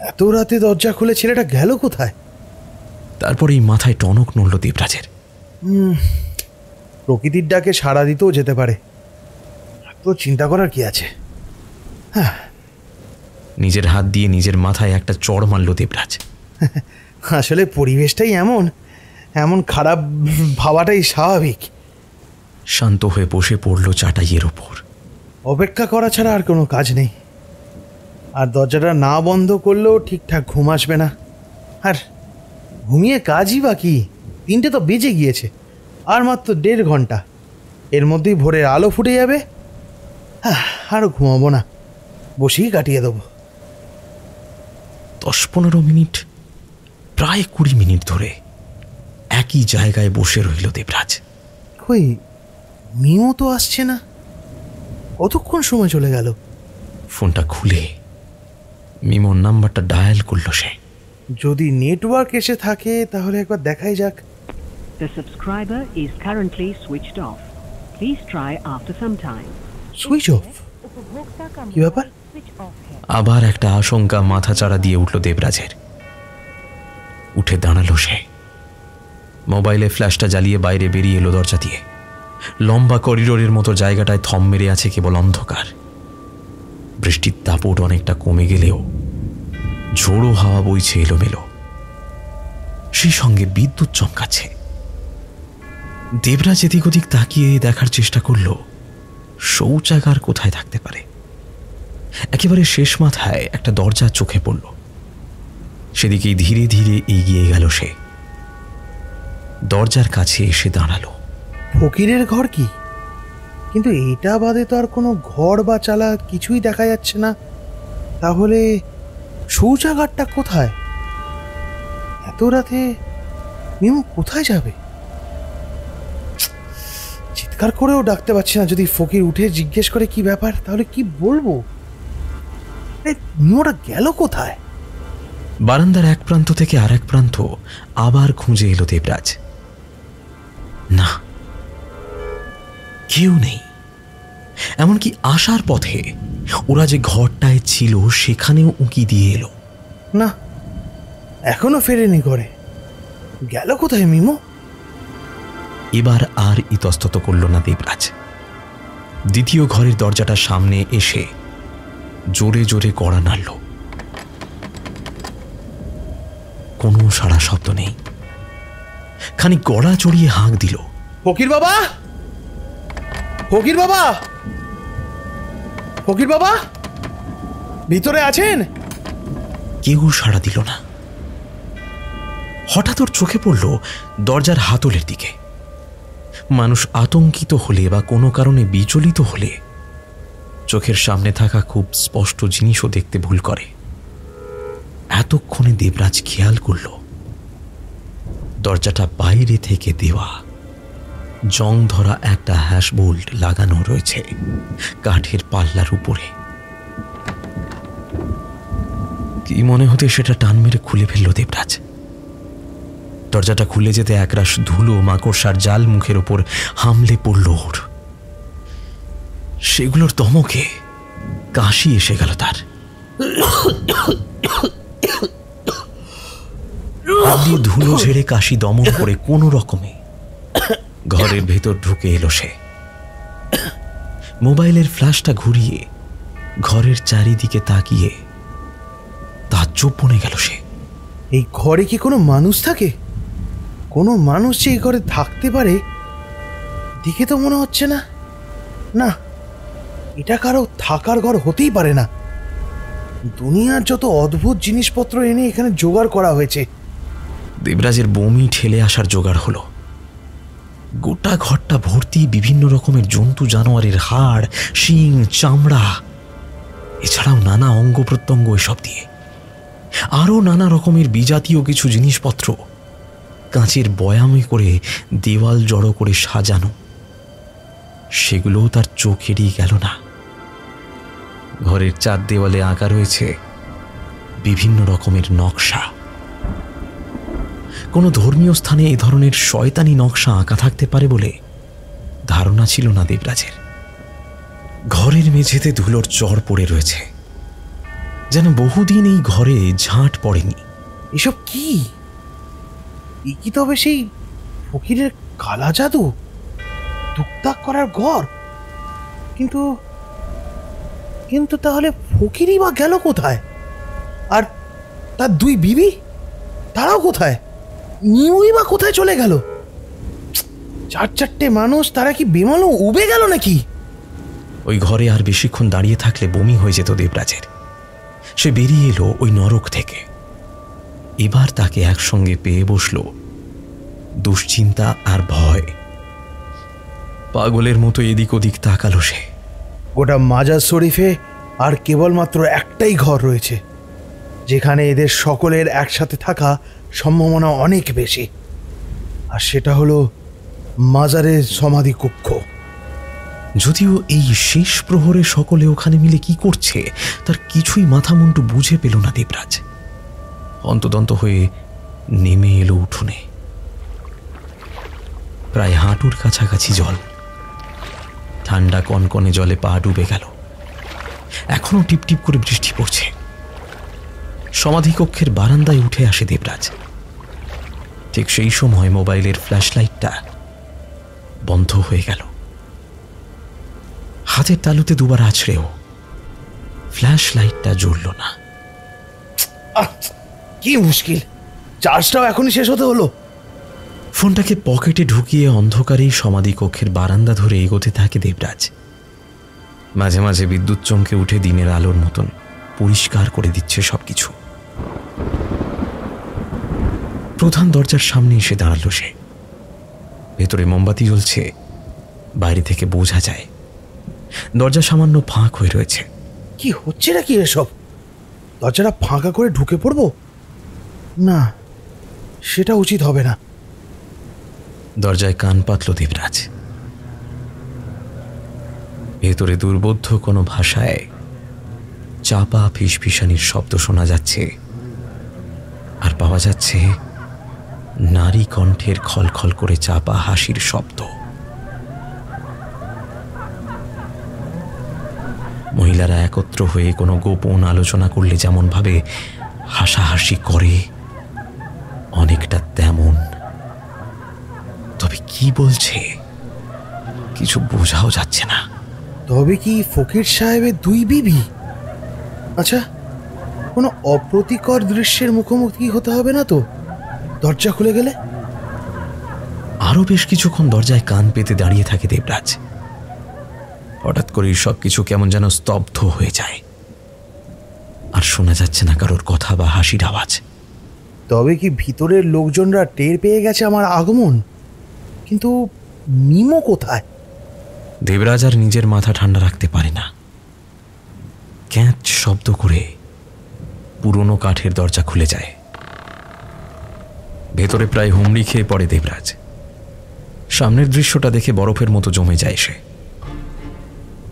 এত রাতে দরজা খুলে ছেলেটা গেল কোথায়? তারপরেই মাথায় টনক নড়ল দেবরাজের। প্রকৃতির ডাকে সাড়া দিতেও যেতে পারে। তো চিন্তা করার কি আছে? নিজের হাত দিয়ে নিজের মাথায় একটা চড় মারল দেবরাজ। আসলে পরিবেশটাই এমন, এমন খারাপ ভাবাটাই স্বাভাবিক। শান্ত হয়ে বসে পড়ল চাটাইয়ের ওপর। অপেক্ষা করা ছাড়া আর কোনো কাজ নেই। আর দরজাটা না বন্ধ করলেও ঠিকঠাক ঘুম আসবে না। আর ঘুমিয়ে কাজই বা কি? 3টে তো বেজে গিয়েছে, আর মাত্র 1.5 ঘন্টা। এর মধ্যেই ভোরের আলো ফুটে যাবে। আরও ঘুমাবো না, বসেই কাটিয়ে দেবো। 10-15 মিনিট, প্রায় 20 মিনিট ধরে একই জায়গায় বসে রইল দেবরাজ। কই, মিও তো আসছে না। কতক্ষণ সময় চলে গেল? ফোনটা খুলে মিমোর নাম্বারটা ডায়াল করল সে। যদি নেটওয়ার্ক এসে থাকে তাহলে একবার দেখাই যাক। The subscriber is currently switched off. Please try after some time. Switch off? কি ব্যাপার? আবার একটা আশঙ্কা মাথা চাড়া দিয়ে উঠল দেবরাজের। উঠে দাঁড়ালো সে। মোবাইলে ফ্ল্যাশটা জ্বালিয়ে বাইরে বেরিয়ে এলো দরজা দিয়ে। লম্বা করিডোরের মতো জায়গাটায় থম মেরে আছে কেবল অন্ধকার। বৃষ্টির দাপট অনেকটা কমে গেলেও ঝোড়ো হাওয়া বইছে এলোমেলো। সেই সঙ্গে বিদ্যুৎ চমকাচ্ছে। দেবরাজ এদিক ওদিক তাকিয়ে দেখার চেষ্টা করল শৌচাগার কোথায় থাকতে পারে। একেবারে শেষ মাথায় একটা দরজা চোখে পড়ল। সেদিকেই ধীরে ধীরে এগিয়ে গেল সে। দরজার কাছে এসে দাঁড়ালো। ফকিরের ঘর কি? কিন্তু এটা বাদে তো আর কোনো ঘর বা চালা কিছুই দেখা যাচ্ছে না। তাহলে শৌচাগারটা কোথায়? এত রাতে মিমু কোথায় যাবে? চিৎকার করেও ডাকতে পারছি না। যদি ফকির উঠে জিজ্ঞেস করে কি ব্যাপার, তাহলে কি বলবো? মিমুটা গেল কোথায়? বারান্দার এক প্রান্ত থেকে আর এক প্রান্ত আবার খুঁজে এলো দেবরাজ। না, কেউ নেই। এমনকি আসার পথে ওরা যে ঘরটায় ছিল সেখানেও উঁকি দিয়ে এলো। না, এখনো ফেরেনি ঘরে। গেল কোথায় মিমো? এবার আর ইতস্তত করল না দেবরাজ। দ্বিতীয় ঘরের দরজাটার সামনে এসে জোরে জোরে কড়া নাড়ল। কোনো সাড়া শব্দ নেই। খানিক গড়া চড়িয়ে হাঁক দিল, ফকির বাবা, ফকির বাবা, ফকির বাবা, ভিতরে আছেন? কেউ সাড়া দিল না। হঠাৎ ওর চোখে পড়ল দরজার হাতলের দিকে। মানুষ আতঙ্কিত হলে বা কোনো কারণে বিচলিত হলে চোখের সামনে থাকা খুব স্পষ্ট জিনিসও দেখতে ভুল করে। এতক্ষণে দেবরাজ খেয়াল করল দরজাটা বাইরে থেকে দেওয়া, জং ধরা একটা হ্যাশ বোল্ট লাগানো রয়েছে কাঠের পাল্লার উপরে। কি মনে হতে সেটা টান মেরে খুলে ফেলল দেবরাজ। দরজাটা খুলে যেতে একরাশ ধুলো মাকড়সার জাল মুখের ওপর হামলে পড়ল ওর। সেগুলোর ধমকে কাশি এসে গেল তার। ধুলো ঝেড়ে কাশি দমন করে কোনো রকমে ঘরের ভেতর ঢুকে এলো সে। মোবাইলের ফ্ল্যাশটা ঘুরিয়ে ঘরের চারিদিকে তাকিয়ে তাজ্জব বনে গেল সে। এই ঘরে কি কোনো মানুষ থাকে? কোনো মানুষ যে এই ঘরে থাকতে পারে দেখে তো মনে হচ্ছে না। না, এটা কারো থাকার ঘর হতেই পারে না। দুনিয়ার যত অদ্ভুত জিনিসপত্র এনে এখানে জোগাড় করা হয়েছে। দেবরাজের বমি ঠেলে আসার জোগাড় হলো। গোটা ঘরটা ভর্তি বিভিন্ন রকমের জন্তু জানোয়ারের হাড়, শিং, চামড়া, এছাড়াও নানা অঙ্গ প্রত্যঙ্গ, এসব দিয়ে আরও নানা রকমের বিজাতীয় কিছু জিনিসপত্র কাঁচের বয়ামে করে দেওয়াল জড়ো করে সাজানো। সেগুলোও তার চোখ এড়িয়ে গেল না। ঘরের চার দেওয়ালে আঁকা রয়েছে বিভিন্ন রকমের নকশা। কোনো ধর্মীয় স্থানে এই ধরনের শয়তানি নকশা আঁকা থাকতে পারে বলে ধারণা ছিল না দেবরাজের। ঘরের মেঝেতে ধুলোর চর পড়ে রয়েছে, যেন বহুদিন এই ঘরে ঝাঁট পড়েনি। এসব কি? কি তবে সেই ফকিরের কালা জাদু, টুকটাক করার ঘর? কিন্তু কিন্তু তাহলে ফকিরই বা গেল কোথায়? আর তার দুই বিবি, তারাও কোথায়? নিউই বা কোথায় চলে গেল? চারটে মানুষ, তারা কি বেমালও উবে গেল নাকি? ওই ঘরে আর বেশিক্ষণ দাঁড়িয়ে থাকলে বমি হয়ে যেত দেবরাজের। সে বেরিয়ে এলো ওই নরক থেকে। এবার তাকে একসঙ্গে পেয়ে বসল দুশ্চিন্তা আর ভয়। পাগলের মতো এদিক ওদিক তাকালো সে। গোটা মাজার শরীফে আর কেবলমাত্র একটাই ঘর রয়েছে যেখানে এদের সকলের একসাথে থাকা সম্ভাবনা অনেক বেশি, আর সেটা হলো মাজারের সমাধি কক্ষ। যদিও এই শেষ প্রহরে সকলে ওখানে মিলে কি করছে তার কিছুই মাথা মুন্ডু বুঝে পেল না দেবরাজ। অন্তদন্ত হয়ে নেমে এলো উঠোনে। প্রায় হাঁটুর কাছাকাছি জল। ঠান্ডা কনকনে জলে পা ডুবে গেল। এখনো টিপটিপ করে বৃষ্টি পড়ছে। সমাধিকক্ষের বারান্দায় উঠে আসে দেবরাজ। ঠিক সেই সময় মোবাইলের ফ্ল্যাশ লাইটটা বন্ধ হয়ে গেল। হাতের তালুতে দুবার আছড়েও ফ্ল্যাশ লাইটটা জ্বলল না। কি মুশকিল, চার্জটাও এখনই শেষ হতে হলো। ফোনটাকে পকেটে ঢুকিয়ে অন্ধকারেই সমাধিকক্ষের বারান্দা ধরে এগোতে থাকে দেবরাজ। মাঝে মাঝে বিদ্যুৎ চমকে উঠে দিনের আলোর মতন পরিষ্কার করে দিচ্ছে সবকিছু। প্রধান দরজার সামনে এসে দাঁড়ালো সে। ভেতরে মোমবাতি জ্বলছে, বাইরে থেকে বোঝা যায়। দরজা সামান্য ফাঁক হয়ে রয়েছে। কি হচ্ছে নাকি এসব? দরজাটা ফাঁকা করে ঢুকে পড়বো? না, সেটা উচিত হবে না। দরজায় কান পাতল দেবরাজ। ভেতরে দুর্বোধ্য কোনো ভাষায় চাপা ফিসফিসানির শব্দ শোনা যাচ্ছে, আর পাওয়া যাচ্ছে নারী কণ্ঠের খলখল করে চাপা হাসির শব্দ। মহিলারা একত্র হয়ে কোনো গোপন আলোচনা করলে যেমন ভাবে হাসাহাসি করে, অনেকটা তেমন। তবে কি বলছে কিছু বোঝাও যাচ্ছে না। তবে কি ফকির সাহেবের দুই বিবি? আচ্ছা, কোনো অপ্রীতিকর দৃশ্যের মুখোমুখি হতে হবে না তো দরজা খুলে গেলে? আরো বেশ কিছুক্ষণ দরজায় কান পেতে দাঁড়িয়ে থাকে দেবরাজ। হঠাৎ করে সবকিছু কেমন যেন স্তব্ধ হয়ে যায়, আর শোনা যাচ্ছে না কারোর কথা বা হাসির আওয়াজ। তবে কি ভিতরের লোকজনরা টের পেয়ে গেছে আমার আগমন? কিন্তু মিমো কোথায়? দেবরাজ আর নিজের মাথা ঠান্ডা রাখতে পারে না। ক্যাঁচ শব্দ করে পুরনো কাঠের দরজা খুলে যায়। ভেতরে প্রায় হুমড়ি খেয়ে পড়ে দেবরাজ। সামনের দৃশ্যটা দেখে বরফের মতো জমে যায় সে।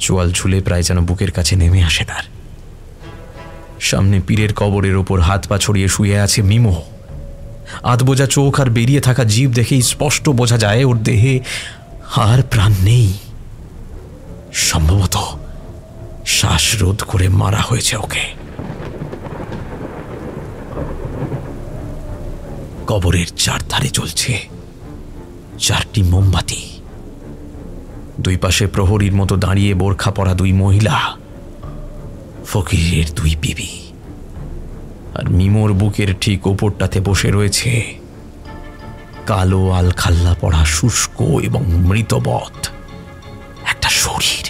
চোয়াল ঝুলে প্রায় যেন বুকের কাছে নেমে আসে তার। সামনে পীরের কবরের ওপর হাত পা ছড়িয়ে শুয়ে আছে মিমো। আধবোজা চোখ আর বেরিয়ে থাকা জিভ দেখেই স্পষ্ট বোঝা যায় ওর দেহে আর প্রাণ নেই। সম্ভবত শ্বাসরোধ করে মারা হয়েছে ওকে। কবরের চারধারে জ্বলছে 4টি মোমবাতি। দুই পাশে প্রহরীর মতো দাঁড়িয়ে বোরখা পরা 2 মহিলা, ফকিরের 2 বিবি। আর মিমোর বুকের ঠিক ওপরটাতে বসে রয়েছে কালো আলখাল্লা পড়া শুষ্ক এবং মৃতবৎ একটা শরীর।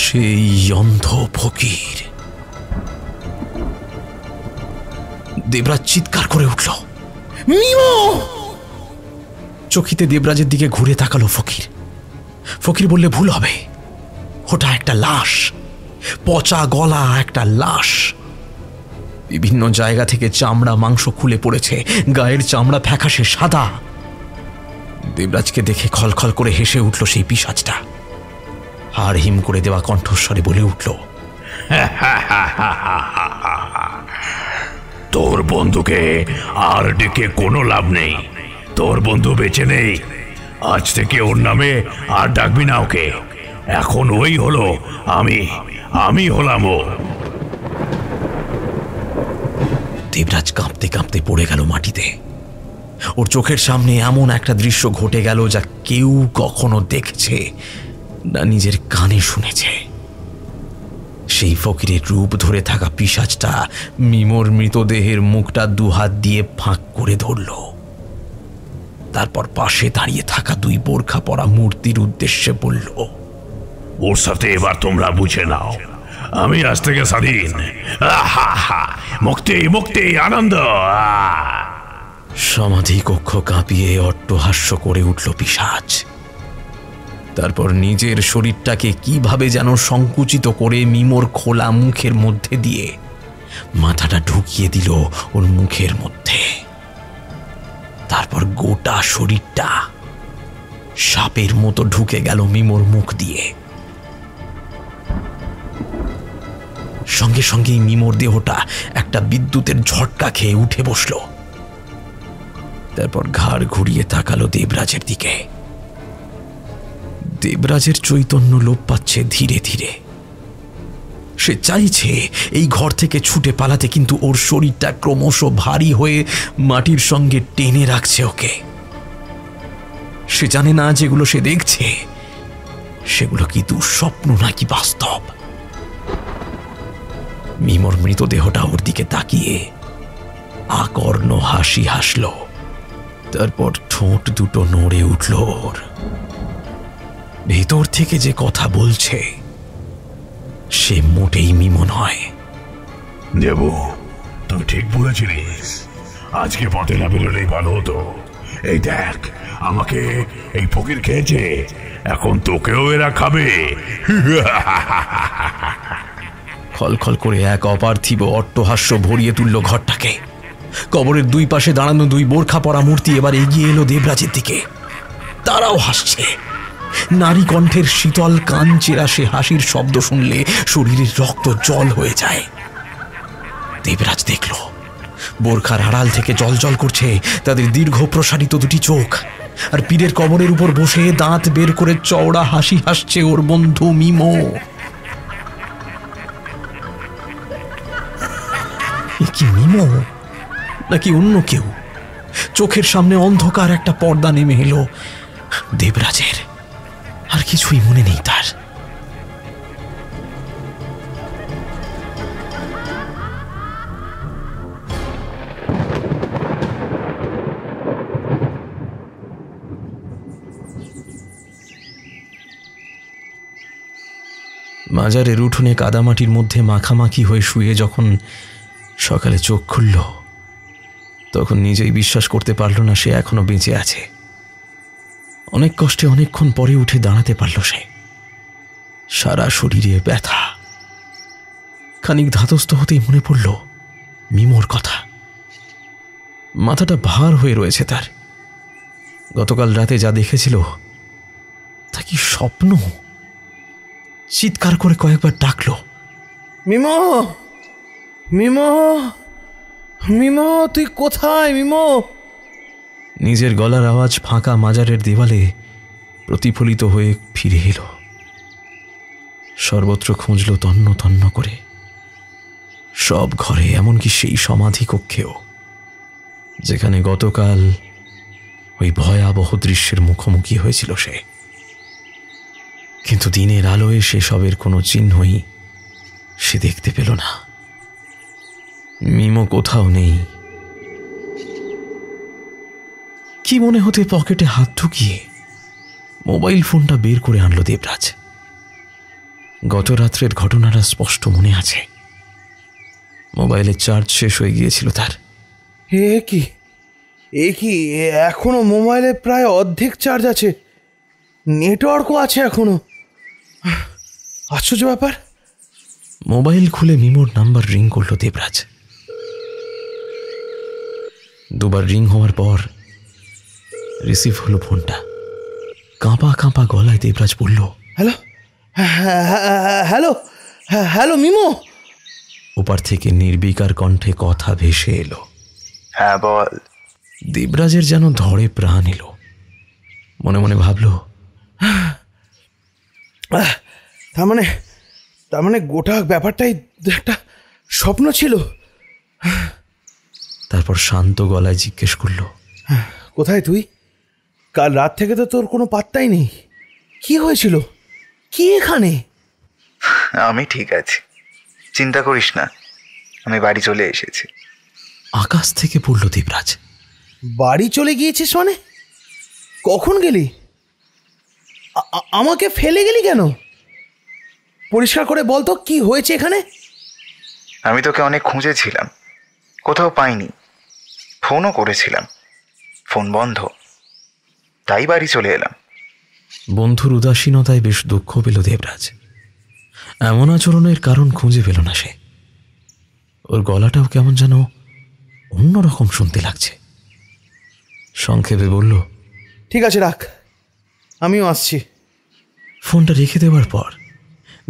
সেই অন্ধ ফকির। দেবরাজ চিৎকার করে উঠল, মিমো! চকিতে দেবরাজের দিকে ঘুরে তাকালো ফকির। ফকির বললে ভুল হবে, ওটা একটা লাশ, পচা গলা একটা লাশ। বিভিন্ন জায়গা থেকে চামড়া মাংস খুলে পড়েছে, গায়ের চামড়া ফ্যাকাশে সাদা। দেবরাজকে দেখে খলখল করে হেসে উঠল সেই পিশাচটা। হাড় হিম করে দেওয়া কণ্ঠস্বরে বলে উঠল, তোর বন্ধুকে আর ডেকে কোনো লাভ নেই। তোর বন্ধু বেঁচে নেই। আজ থেকে ওর নামে আর ডাকবি না ওকে। এখন ওই হলো আমি হলাম ও। দেবরাজ কাঁপতে কাঁপতে পড়ে গেল মাটিতে। ওর চোখের সামনে এমন একটা দৃশ্য ঘটে গেল যা কেউ কখনো দেখেছে না নিজের কানে শুনেছে। সেই ফকিরের রূপ ধরে থাকা পিশাচটা মিমোর মৃতদেহের মুখটা 2 হাত দিয়ে ফাঁক করে ধরল। তারপর পাশে দাঁড়িয়ে থাকা 2 বোরখা পরা মূর্তির উদ্দেশ্যে বলল, ওর সাথে এবার তোমরা বুঝে নাও, আমি আজ থেকে স্বাধীন। মুক্তি মুক্তি আনন্দ। সমাধি কক্ষ কাঁপিয়ে অট্টহাস্য করে উঠল পিশাচ। তারপর নিজের শরীরটাকে কিভাবে যেন সংকুচিত করে মিমোর খোলা মুখের মধ্যে দিয়ে মাথাটা ঢুকিয়ে দিল ওর মুখের মধ্যে। তারপর গোটা শরীরটা সাপের মতো ঢুকে গেল মিমোর মুখ দিয়ে। সঙ্গে সঙ্গেই মিমোর দেহটা একটা বিদ্যুতের ঝটকা খেয়ে উঠে বসল। তারপর ঘাড় ঘুরিয়ে তাকালো দেবরাজের দিকে। দেবরাজের চৈতন্য লোপ পাচ্ছে ধীরে ধীরে। সে চাইছে এই ঘর থেকে ছুটে পালাতে, কিন্তু ওর শরীরটা ক্রমশ ভারী হয়ে মাটির সঙ্গে টেনে রাখছে ওকে। সে জানে না যেগুলো সে দেখছে সেগুলো কি দুঃস্বপ্ন নাকি বাস্তব। মিমোর মৃতদেহটা ওর দিকে তাকিয়ে আকর্ণ হাসি হাসল। তারপর ঠোঁট দুটো নড়ে উঠল ওর। ভেতর থেকে যে কথা বলছে সে মোটেই মিমো নয়। দেবু, তুই ঠিক বলেছিলিস। আজকে পথে না বেরোলেই ভালো হতো। এই দেখ, আমাকে এই ফকির খেয়েছে, এখন তোকেও এরা খাবে। খলখল করে এক অপার্থিব অট্টহাস্য ভরিয়ে তুলল ঘরটাকে। কবরের 2 পাশে দাঁড়ানো 2 বোরখা পরা মূর্তি এবার এগিয়ে এলো দেবরাজের দিকে। তারাও হাসছে। নারী কণ্ঠের শীতল কান চেরা সে হাসির শব্দ শুনলে শরীরের রক্ত জল হয়ে যায়। দেবরাজ দেখল বোরখার আড়াল থেকে জলজল করছে তাদের দীর্ঘ প্রসারিত 2টি চোখ। আর পীরের কবরের উপর বসে দাঁত বের করে চওড়া হাসি হাসছে ওর বন্ধু মিমো। কি মিমো নাকি অন্য কেউ? চোখের সামনে অন্ধকার একটা পর্দা নেমে এলো দেবরাজের। আর কিছুই মনে নেই তার। মাজারের উঠোনে কাদামাটির মধ্যে মাখামাখি হয়ে শুয়ে যখন সকালে চোখ খুলল, তখন নিজেই বিশ্বাস করতে পারল না সে এখনো বেঁচে আছে। অনেক কষ্টে অনেকক্ষণ পরে উঠে দাঁড়াতে পারল সে। সারা শরীরে ব্যথা। খানিক ধাতস্থ হতেই মনে পড়ল মিমোর কথা। মাথাটা ভার হয়ে রয়েছে তার। গতকাল রাতে যা দেখেছিল তা কি স্বপ্ন? চিৎকার করে কয়েকবার ডাকলো, মিমো, মিমো, মিমো, তুই কোথায় মিমো? নিজের গলার আওয়াজ ফাঁকা মাজারের দেওয়ালে প্রতিফলিত হয়ে ফিরে এলো। সর্বত্র খুঁজল তন্ন তন্ন করে, সব ঘরে, এমনকি সেই সমাধি কক্ষেও, যেখানে গতকাল ওই ভয়াবহ দৃশ্যের মুখোমুখি হয়েছিল সে। কিন্তু দিনের আলোয় সেসবের কোনো চিহ্নই সে দেখতে পেল না। মিমো কোথাও নেই। কি মনে হতে পকেটে হাত ঢুকিয়ে মোবাইল ফোনটা বের করে আনলো দেবরাজ। গত রাত্রের ঘটনাটা স্পষ্ট মনে আছে। মোবাইলের চার্জ শেষ হয়ে গিয়েছিল তার। এ কি এখনো মোবাইলে প্রায় অর্ধেক চার্জ আছে, নেটওয়ার্কও আছে এখনো। আশ্চর্য ব্যাপার। মোবাইল খুলে মিমোর নাম্বার রিং করলো দেবরাজ। দুবার রিং হওয়ার পর রিসিভ হলো ফোনটা। কাঁপা কাঁপা গলায় দেবরাজ বলল, হ্যালো, হ্যালো, হ্যালো মিমো। ওপার থেকে নির্বিকার কণ্ঠে কথা ভেসে এলো, হ্যাঁ বল। দেবরাজের যেন ধরে প্রাণ এলো। মনে মনে ভাবল, তার মানে গোটা ব্যাপারটাই একটা স্বপ্ন ছিল। তারপর শান্ত গলায় জিজ্ঞেস করল, কোথায় তুই? কাল রাত থেকে তো তোর কোনো পাত্তাই নেই। কি হয়েছিল? কি এখানে? আমি ঠিক আছি, চিন্তা করিস না, আমি বাড়ি চলে এসেছি। আকাশ থেকে পড়ল দেবরাজ। বাড়ি চলে গিয়েছিস মানে? কখন গেলি? আমাকে ফেলে গেলি কেন? পরিষ্কার করে বল তো, কি হয়েছে এখানে? আমি তোকে অনেক খুঁজেছিলাম, কোথাও পাইনি। ফোনও করেছিলাম, ফোন বন্ধ, তাই বাড়ি চলে এলাম। বন্ধুর উদাসীনতায় বেশ দুঃখ পেল দেবরাজ। এমন আচরণের কারণ খুঁজে পেল না সে। ওর গলাটাও কেমন যেন অন্যরকম শুনতে লাগছে। সংক্ষেপে বলল, ঠিক আছে রাখ, আমিও আসছি। ফোনটা রেখে দেওয়ার পর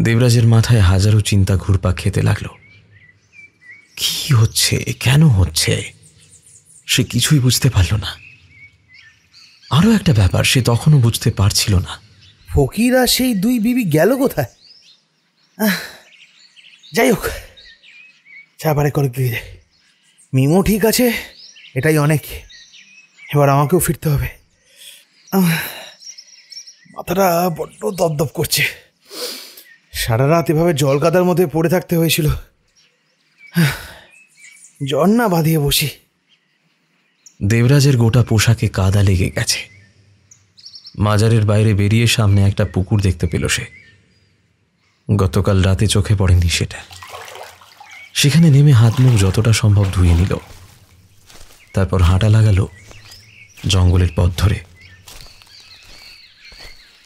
দেবরাজের মাথায় হাজারো চিন্তা ঘুরপাক খেতে লাগলো। কি হচ্ছে, কেন হচ্ছে, সে কিছুই বুঝতে পারল না। আরও একটা ব্যাপার সে তখনও বুঝতে পারছিল না, ফকিরা সেই দুই বিবি গেল কোথায়? যাই হোক, চা বারে করে গিয়ে যায়। মিমো ঠিক আছে, এটাই অনেক। এবার আমাকেও ফিরতে হবে। মাথাটা বড্ড দপদপ করছে। সারা রাত এভাবে জল কাদার মধ্যে পড়ে থাকতে হয়েছিল। জ্বর না বাঁধিয়ে বসি। দেবরাজের গোটা পোশাকে কাদা লেগে গেছে। মাজারের বাইরে বেরিয়ে সামনে একটা পুকুর দেখতে পেল সে। গতকাল রাতে চোখে পড়েনি সেটা। সেখানে নেমে হাত মুখ যতটা সম্ভব ধুয়ে নিল। তারপর হাঁটা লাগালো জঙ্গলের পথ ধরে।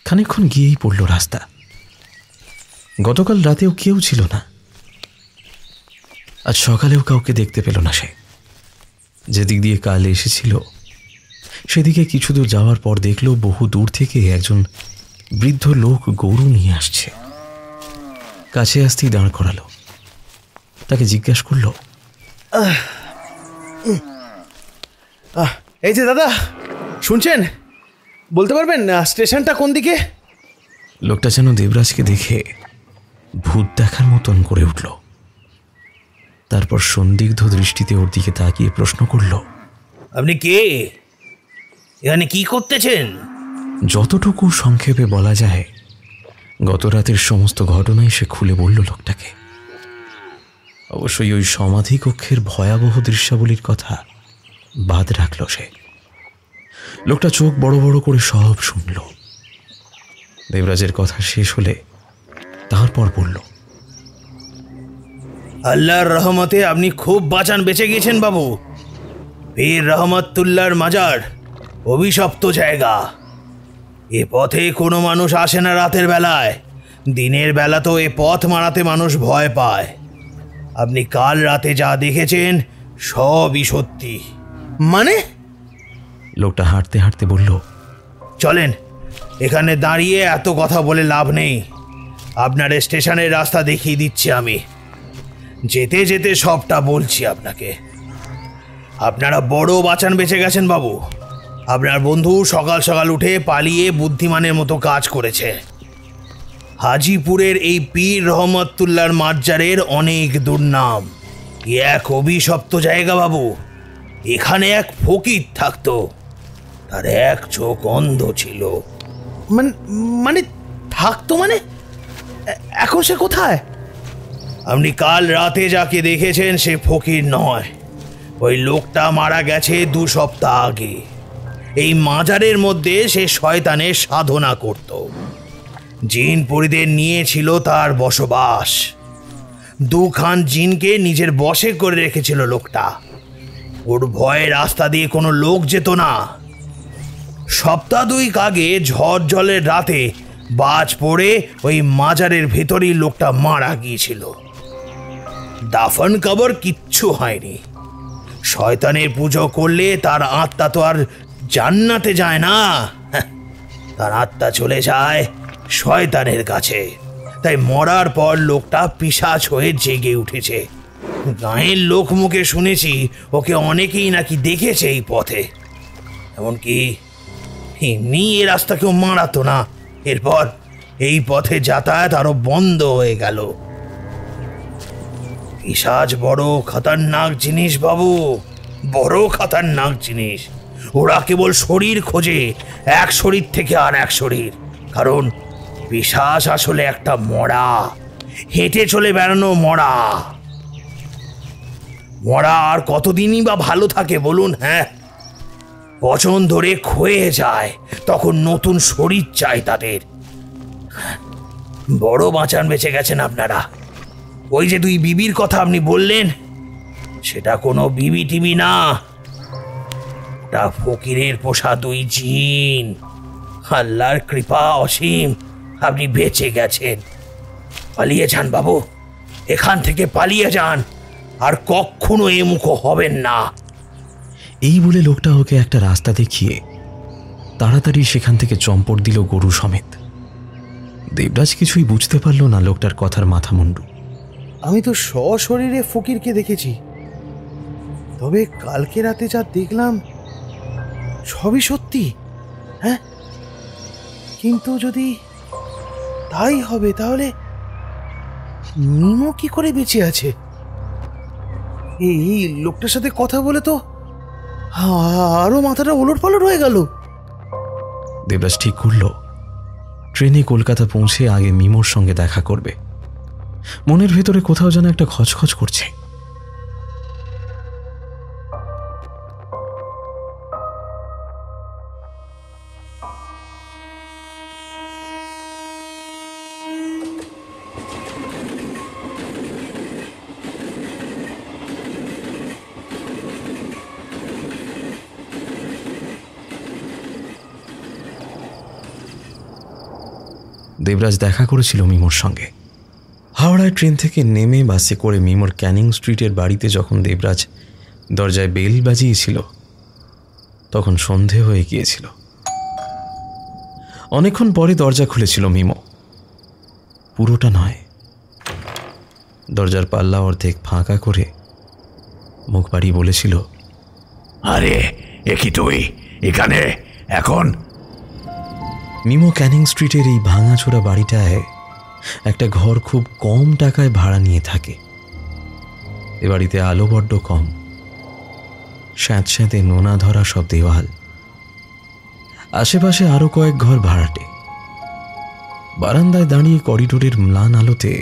খানিকক্ষণ গিয়েই পড়ল রাস্তা। গতকাল রাতেও কেউ ছিল না, আজ সকালেও কাউকে দেখতে পেল না সে। যেদিক দিয়ে কাল এসেছিল সেদিকে কিছু দূর যাওয়ার পর দেখল বহু দূর থেকে একজন বৃদ্ধ লোক গরু নিয়ে আসছে। কাছে আসতেই দাঁড় করালো। তাকে জিজ্ঞাসা করল, এই যে দাদা, শুনছেন? বলতে পারবেন স্টেশনটা কোন দিকে? লোকটা যেন দেবরাজকে দেখে ভূত দেখার মতন করে উঠল। তারপর সন্দিগ্ধ দৃষ্টিতে ওর দিকে তাকিয়ে প্রশ্ন করল, আপনি কে? এখানে কি করতেছেন? যতটুকু সংক্ষেপে বলা যায় গত রাতের সমস্ত ঘটনাই সে খুলে বলল লোকটাকে। অবশ্যই ওই সমাধি কক্ষের ভয়াবহ দৃশ্যাবলীর কথা বাদ রাখল সে। লোকটা চোখ বড় বড় করে সব শুনল। দেবরাজের কথা শেষ হলে তারপর বলল, আল্লাহর রহমতে আপনি খুব বাঁচান বেঁচে গিয়েছেন বাবু। পীর রহমতুল্লাহর মাজার অভিশপ্ত জায়গা। এ পথে কোনো মানুষ আসে না রাতের বেলায়। দিনের বেলা তো এ পথ মারাতে মানুষ ভয় পায়। আপনি কাল রাতে যা দেখেছেন সবই সত্যি। মানে? লোকটা হাঁটতে হাঁটতে বলল, চলেন, এখানে দাঁড়িয়ে এত কথা বলে লাভ নেই। আপনার স্টেশনের রাস্তা দেখিয়ে দিচ্ছি আমি। যেতে যেতে সবটা বলছি আপনাকে। আপনারা বড় বাঁচান বেঁচে গেছেন বাবু। আপনার বন্ধু সকাল সকাল উঠে পালিয়ে বুদ্ধিমানের মতো কাজ করেছে। হাজিপুরের এই পীর রহমতুল্লাহর মাজারের অনেক দুর্নাম। এক অভিশপ্ত জায়গা বাবু। এখানে এক ফকির থাকতো, তার এক চোখ অন্ধ ছিল। মানে থাকতো মানে? এখন সে কোথায়? আপনি কাল রাতে যাকে দেখেছেন সে ফকির নয়। ওই লোকটা মারা গেছে 2 সপ্তাহ আগে। এই মাজারের মধ্যে সে শয়তানের সাধনা করত। জিন পরিদের নিয়েছিল তার বসবাস। 2 খান জিনকে নিজের বশে করে রেখেছিল লোকটা। ওর ভয়ে রাস্তা দিয়ে কোনো লোক যেত না। সপ্তাহ 2 আগে ঝড় জলের রাতে বাজ পড়ে ওই মাজারের ভেতরেই লোকটা মারা গিয়েছিল। দাফন কবর কিচ্ছু হয়নি। শয়তানের পুজো করলে তার আত্মা তো আর জান্নাতে যায় না, তার আত্মা চলে যায় শয়তানের কাছে। তাই মরার পর লোকটা পিশাচ হয়ে জেগে উঠেছে। গাঁয়ের লোক মুখে শুনেছি ওকে অনেকেই নাকি দেখেছে এই পথে। এমনকি এমনি এ রাস্তা কেউ মারাতো না। এরপর এই পথে যাতায়াত আরো বন্ধ হয়ে গেল। পিশাচ বড় খতরনাক জিনিস বাবু, বড় খতরনাক জিনিস। ওরা কেবল শরীর খোঁজে, এক শরীর থেকে আর এক শরীর। কারণ পিশাচ আসলে একটা মরা, হেঁটে চলে বেড়ানো মরা। মরা আর কতদিনই বা ভালো থাকে বলুন? হ্যাঁ, বচন ধরে ক্ষয়ে যায়, তখন নতুন শরীর চাই তাদের। বড় বাঁচান বেঁচে গেছেন আপনারা। ওই যে 2 বিবির কথা আপনি বললেন, সেটা কোনো বিবি টিবি না, ওটা ফকিরের পোষা 2 জিন। আল্লাহর কৃপা অসীম, আপনি বেঁচে গেছেন। পালিয়ে যান বাবু, এখান থেকে পালিয়ে যান, আর কখনো এ মুখ হবেন না। এই বলে লোকটা ওকে একটা রাস্তা দেখিয়ে তাড়াতাড়ি সেখান থেকে চম্পট দিল গরু সমেত। দেবরাজ কিছুই বুঝতে পারল না লোকটার কথার মাথা মুন্ডু। আমি তো সশরীরে ফকিরকে দেখেছি, তবে কালকে রাতে যা দেখলাম সবই সত্যি। হ্যাঁ, কিন্তু যদি তাই হবে তাহলে মিমো কি করে বেঁচে আছে? এই লোকটার সাথে কথা বলে তো আরো মাথাটা ওলটপালট হয়ে গেল। দেবরাজ ঠিক করল ট্রেনে কলকাতা পৌঁছে আগে মিমোর সঙ্গে দেখা করবে। মনের ভেতরে কোথাও যেন একটা খচখচ করছে। দেবরাজ দেখা করেছিল মিমোর সঙ্গে। হাওড়ায় ট্রেন থেকে নেমে বাসে করে মিমোর ক্যানিং স্ট্রিটের বাড়িতে যখন দেবরাজ দরজায় বেল বাজিয়েছিল তখন সন্ধে হয়ে গিয়েছিল। অনেকক্ষণ পরে দরজা খুলেছিল মিমো। পুরোটা নয়, দরজার পাল্লা অর্ধেক ফাঁকা করে মুখ বাড়িয়ে বলেছিল, আরে এ কি তুই এখানে এখন? মিমো ক্যানিং স্ট্রিটের এই ভাঙাচোরা বাড়িটায় একটা ঘর খুব কম টাকায় ভাড়া নিয়ে থাকে। এ বাড়িতে আলো বড্ড কম, স্যাঁতস্যাঁতে নোনা ধরা সব দেওয়াল। আশেপাশে আরো কয়েক ঘর ভাড়াটে। বারান্দায় দাঁড়িয়ে করিডোরের ম্লান আলোতে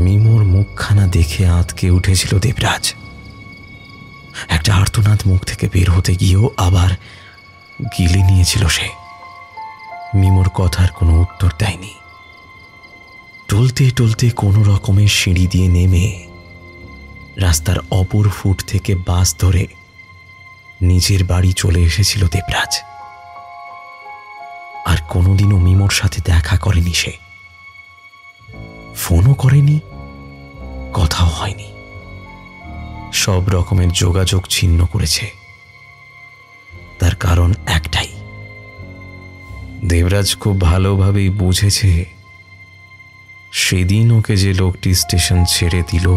মিমোর মুখখানা দেখে আঁতকে উঠেছিল দেবরাজ। একটা আর্তনাদ মুখ থেকে বের হতে গিয়েও আবার গিলে নিয়েছিল সে। মিমোর কথার কোনো উত্তর দেয়নি। টলতে টলতে কোনো রকমের সিঁড়ি দিয়ে নেমে রাস্তার অপর ফুট থেকে বাস ধরে নিজের বাড়ি চলে এসেছিল দেবরাজ। আর কোনোদিনও মিমোর সাথে দেখা করেনি সে, ফোনও করেনি, কথাও হয়নি। সব রকমের যোগাযোগ ছিন্ন করেছে, তার কারণ একটাই। দেবরাজ খুব ভালোভাবেই বুঝেছে সেদিন ওকে যে লোকটি স্টেশন ছেড়ে দিল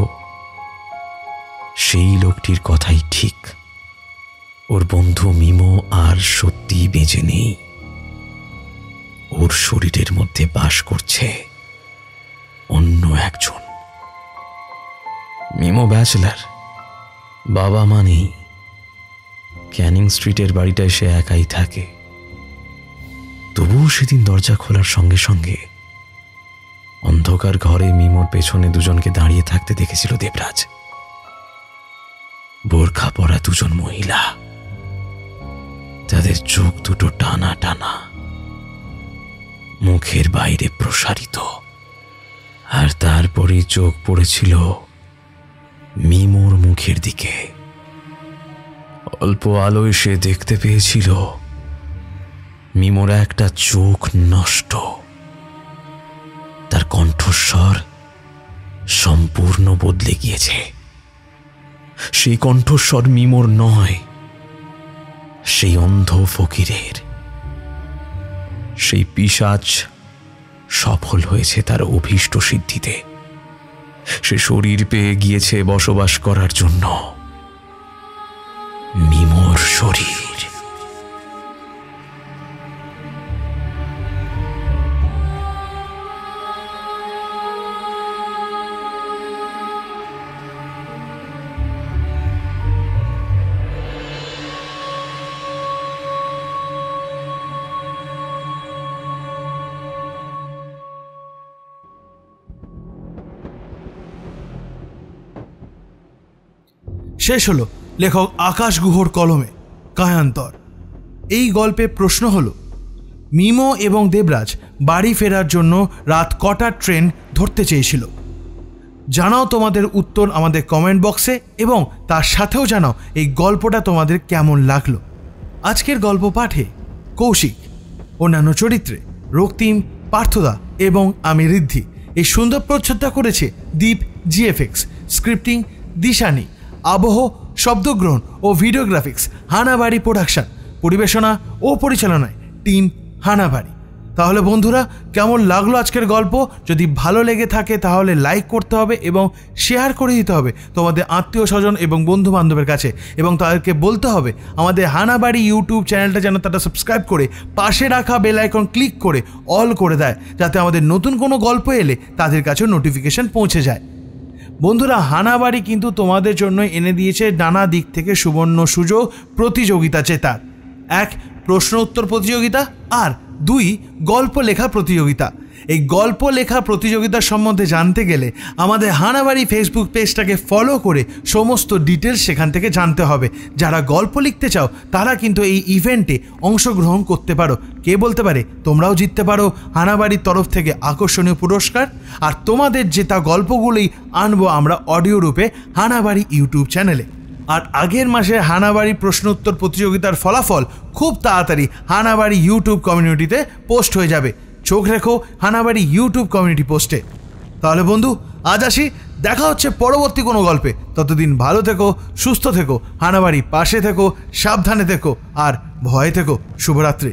সেই লোকটির কথাই ঠিক। ওর বন্ধু মিমো আর সত্যি বেঁচে নেই, ওর শরীরের মধ্যে বাস করছে অন্য একজন। মিমো ব্যাচেলার, বাবা মা নেই, ক্যানিং স্ট্রিটের বাড়িটায় সে একাই থাকে। তবুও সেদিন দরজা খোলার সঙ্গে সঙ্গে অন্ধকার ঘরে মিমোর পেছনে দুজনকে দাঁড়িয়ে থাকতে দেখেছিল দেবরাজ। বোরখা পরা দুজন মহিলা, তাদের চোখ দুটো টানা টানা, মুখের বাইরে প্রসারিত, আর তারপরেই চোখ পড়েছিল মিমোর মুখের দিকে। অল্প আলোয় সে দেখতে পেয়েছিল মিমোর একটা চোখ নষ্ট, তার কণ্ঠস্বর সম্পূর্ণ বদলে গিয়েছে। সেই কণ্ঠস্বর মিমোর নয়, সেই অন্ধ ফকিরের। সেই পিশাচ সফল হয়েছে তার অভীষ্ট সিদ্ধিতে। সে শরীর পেয়ে গিয়েছে বসবাস করার জন্য, মিমোর শরীর। শেষ হলো লেখক আকাশ গুহর কলমে কায়ান্তর। এই গল্পে প্রশ্ন হলো, মিমো এবং দেবরাজ বাড়ি ফেরার জন্য রাত কটার ট্রেন ধরতে চেয়েছিল? জানাও তোমাদের উত্তর আমাদের কমেন্ট বক্সে, এবং তার সাথেও জানাও এই গল্পটা তোমাদের কেমন লাগলো। আজকের গল্প পাঠে কৌশিক, অন্যান্য চরিত্রে রক্তিম, পার্থদা এবং আমি ঋদ্ধি। এই সুন্দর প্রচ্ছদটা করেছে দীপ জিএফএক্স, স্ক্রিপ্টিং দিশানি, আবহ, শব্দগ্রহণ ও ভিডিওগ্রাফিক্স হানাবাড়ি প্রোডাকশন, পরিবেশনা ও পরিচালনায় টিম হানাবাড়ি। তাহলে বন্ধুরা, কেমন লাগলো আজকের গল্প? যদি ভালো লেগে থাকে তাহলে লাইক করতে হবে এবং শেয়ার করে দিতে হবে তোমাদের আত্মীয় স্বজন এবং বন্ধু বান্ধবের কাছে, এবং তাদেরকে বলতে হবে আমাদের হানাবাড়ি ইউটিউব চ্যানেলটা যেন তারা সাবস্ক্রাইব করে পাশে রাখা বেল আইকন ক্লিক করে অল করে দেয়, যাতে আমাদের নতুন কোনো গল্প এলে তাদের কাছে নোটিফিকেশন পৌঁছে যায়। বন্ধুরা, হানাবাড়ি কিন্তু তোমাদের জন্য এনে দিয়েছে নানা দিক থেকে সুবর্ণ সুযোগ প্রতিযোগিতা জেতার। 1, প্রশ্ন উত্তর প্রতিযোগিতা, আর 2, গল্প লেখা প্রতিযোগিতা। এই গল্প লেখা প্রতিযোগিতার সম্বন্ধে জানতে গেলে আমাদের হানাবাড়ি ফেসবুক পেজটাকে ফলো করে সমস্ত ডিটেলস সেখান থেকে জানতে হবে। যারা গল্প লিখতে চাও তারা কিন্তু এই ইভেন্টে অংশগ্রহণ করতে পারো। কে বলতে পারে তোমরাও জিততে পারো হানাবাড়ির তরফ থেকে আকর্ষণীয় পুরস্কার। আর তোমাদের জেতা গল্পগুলোই আনবো আমরা অডিও রূপে হানাবাড়ি ইউটিউব চ্যানেলে। আর আগের মাসে হানাবাড়ি প্রশ্ন উত্তর প্রতিযোগিতার ফলাফল খুব তাড়াতাড়ি হানাবাড়ি ইউটিউব কমিউনিটিতে পোস্ট হয়ে যাবে। চোখ রেখো হানাবাড়ি ইউটিউব কমিউনিটি পোস্টে। তাহলে বন্ধু, আজ আসি, দেখা হচ্ছে পরবর্তী কোনো গল্পে। ততদিন ভালো থেকো, সুস্থ থেকো, হানাবাড়ি পাশে থেকো, সাবধানে থেকো আর ভয়ে থেকো। শুভরাত্রি।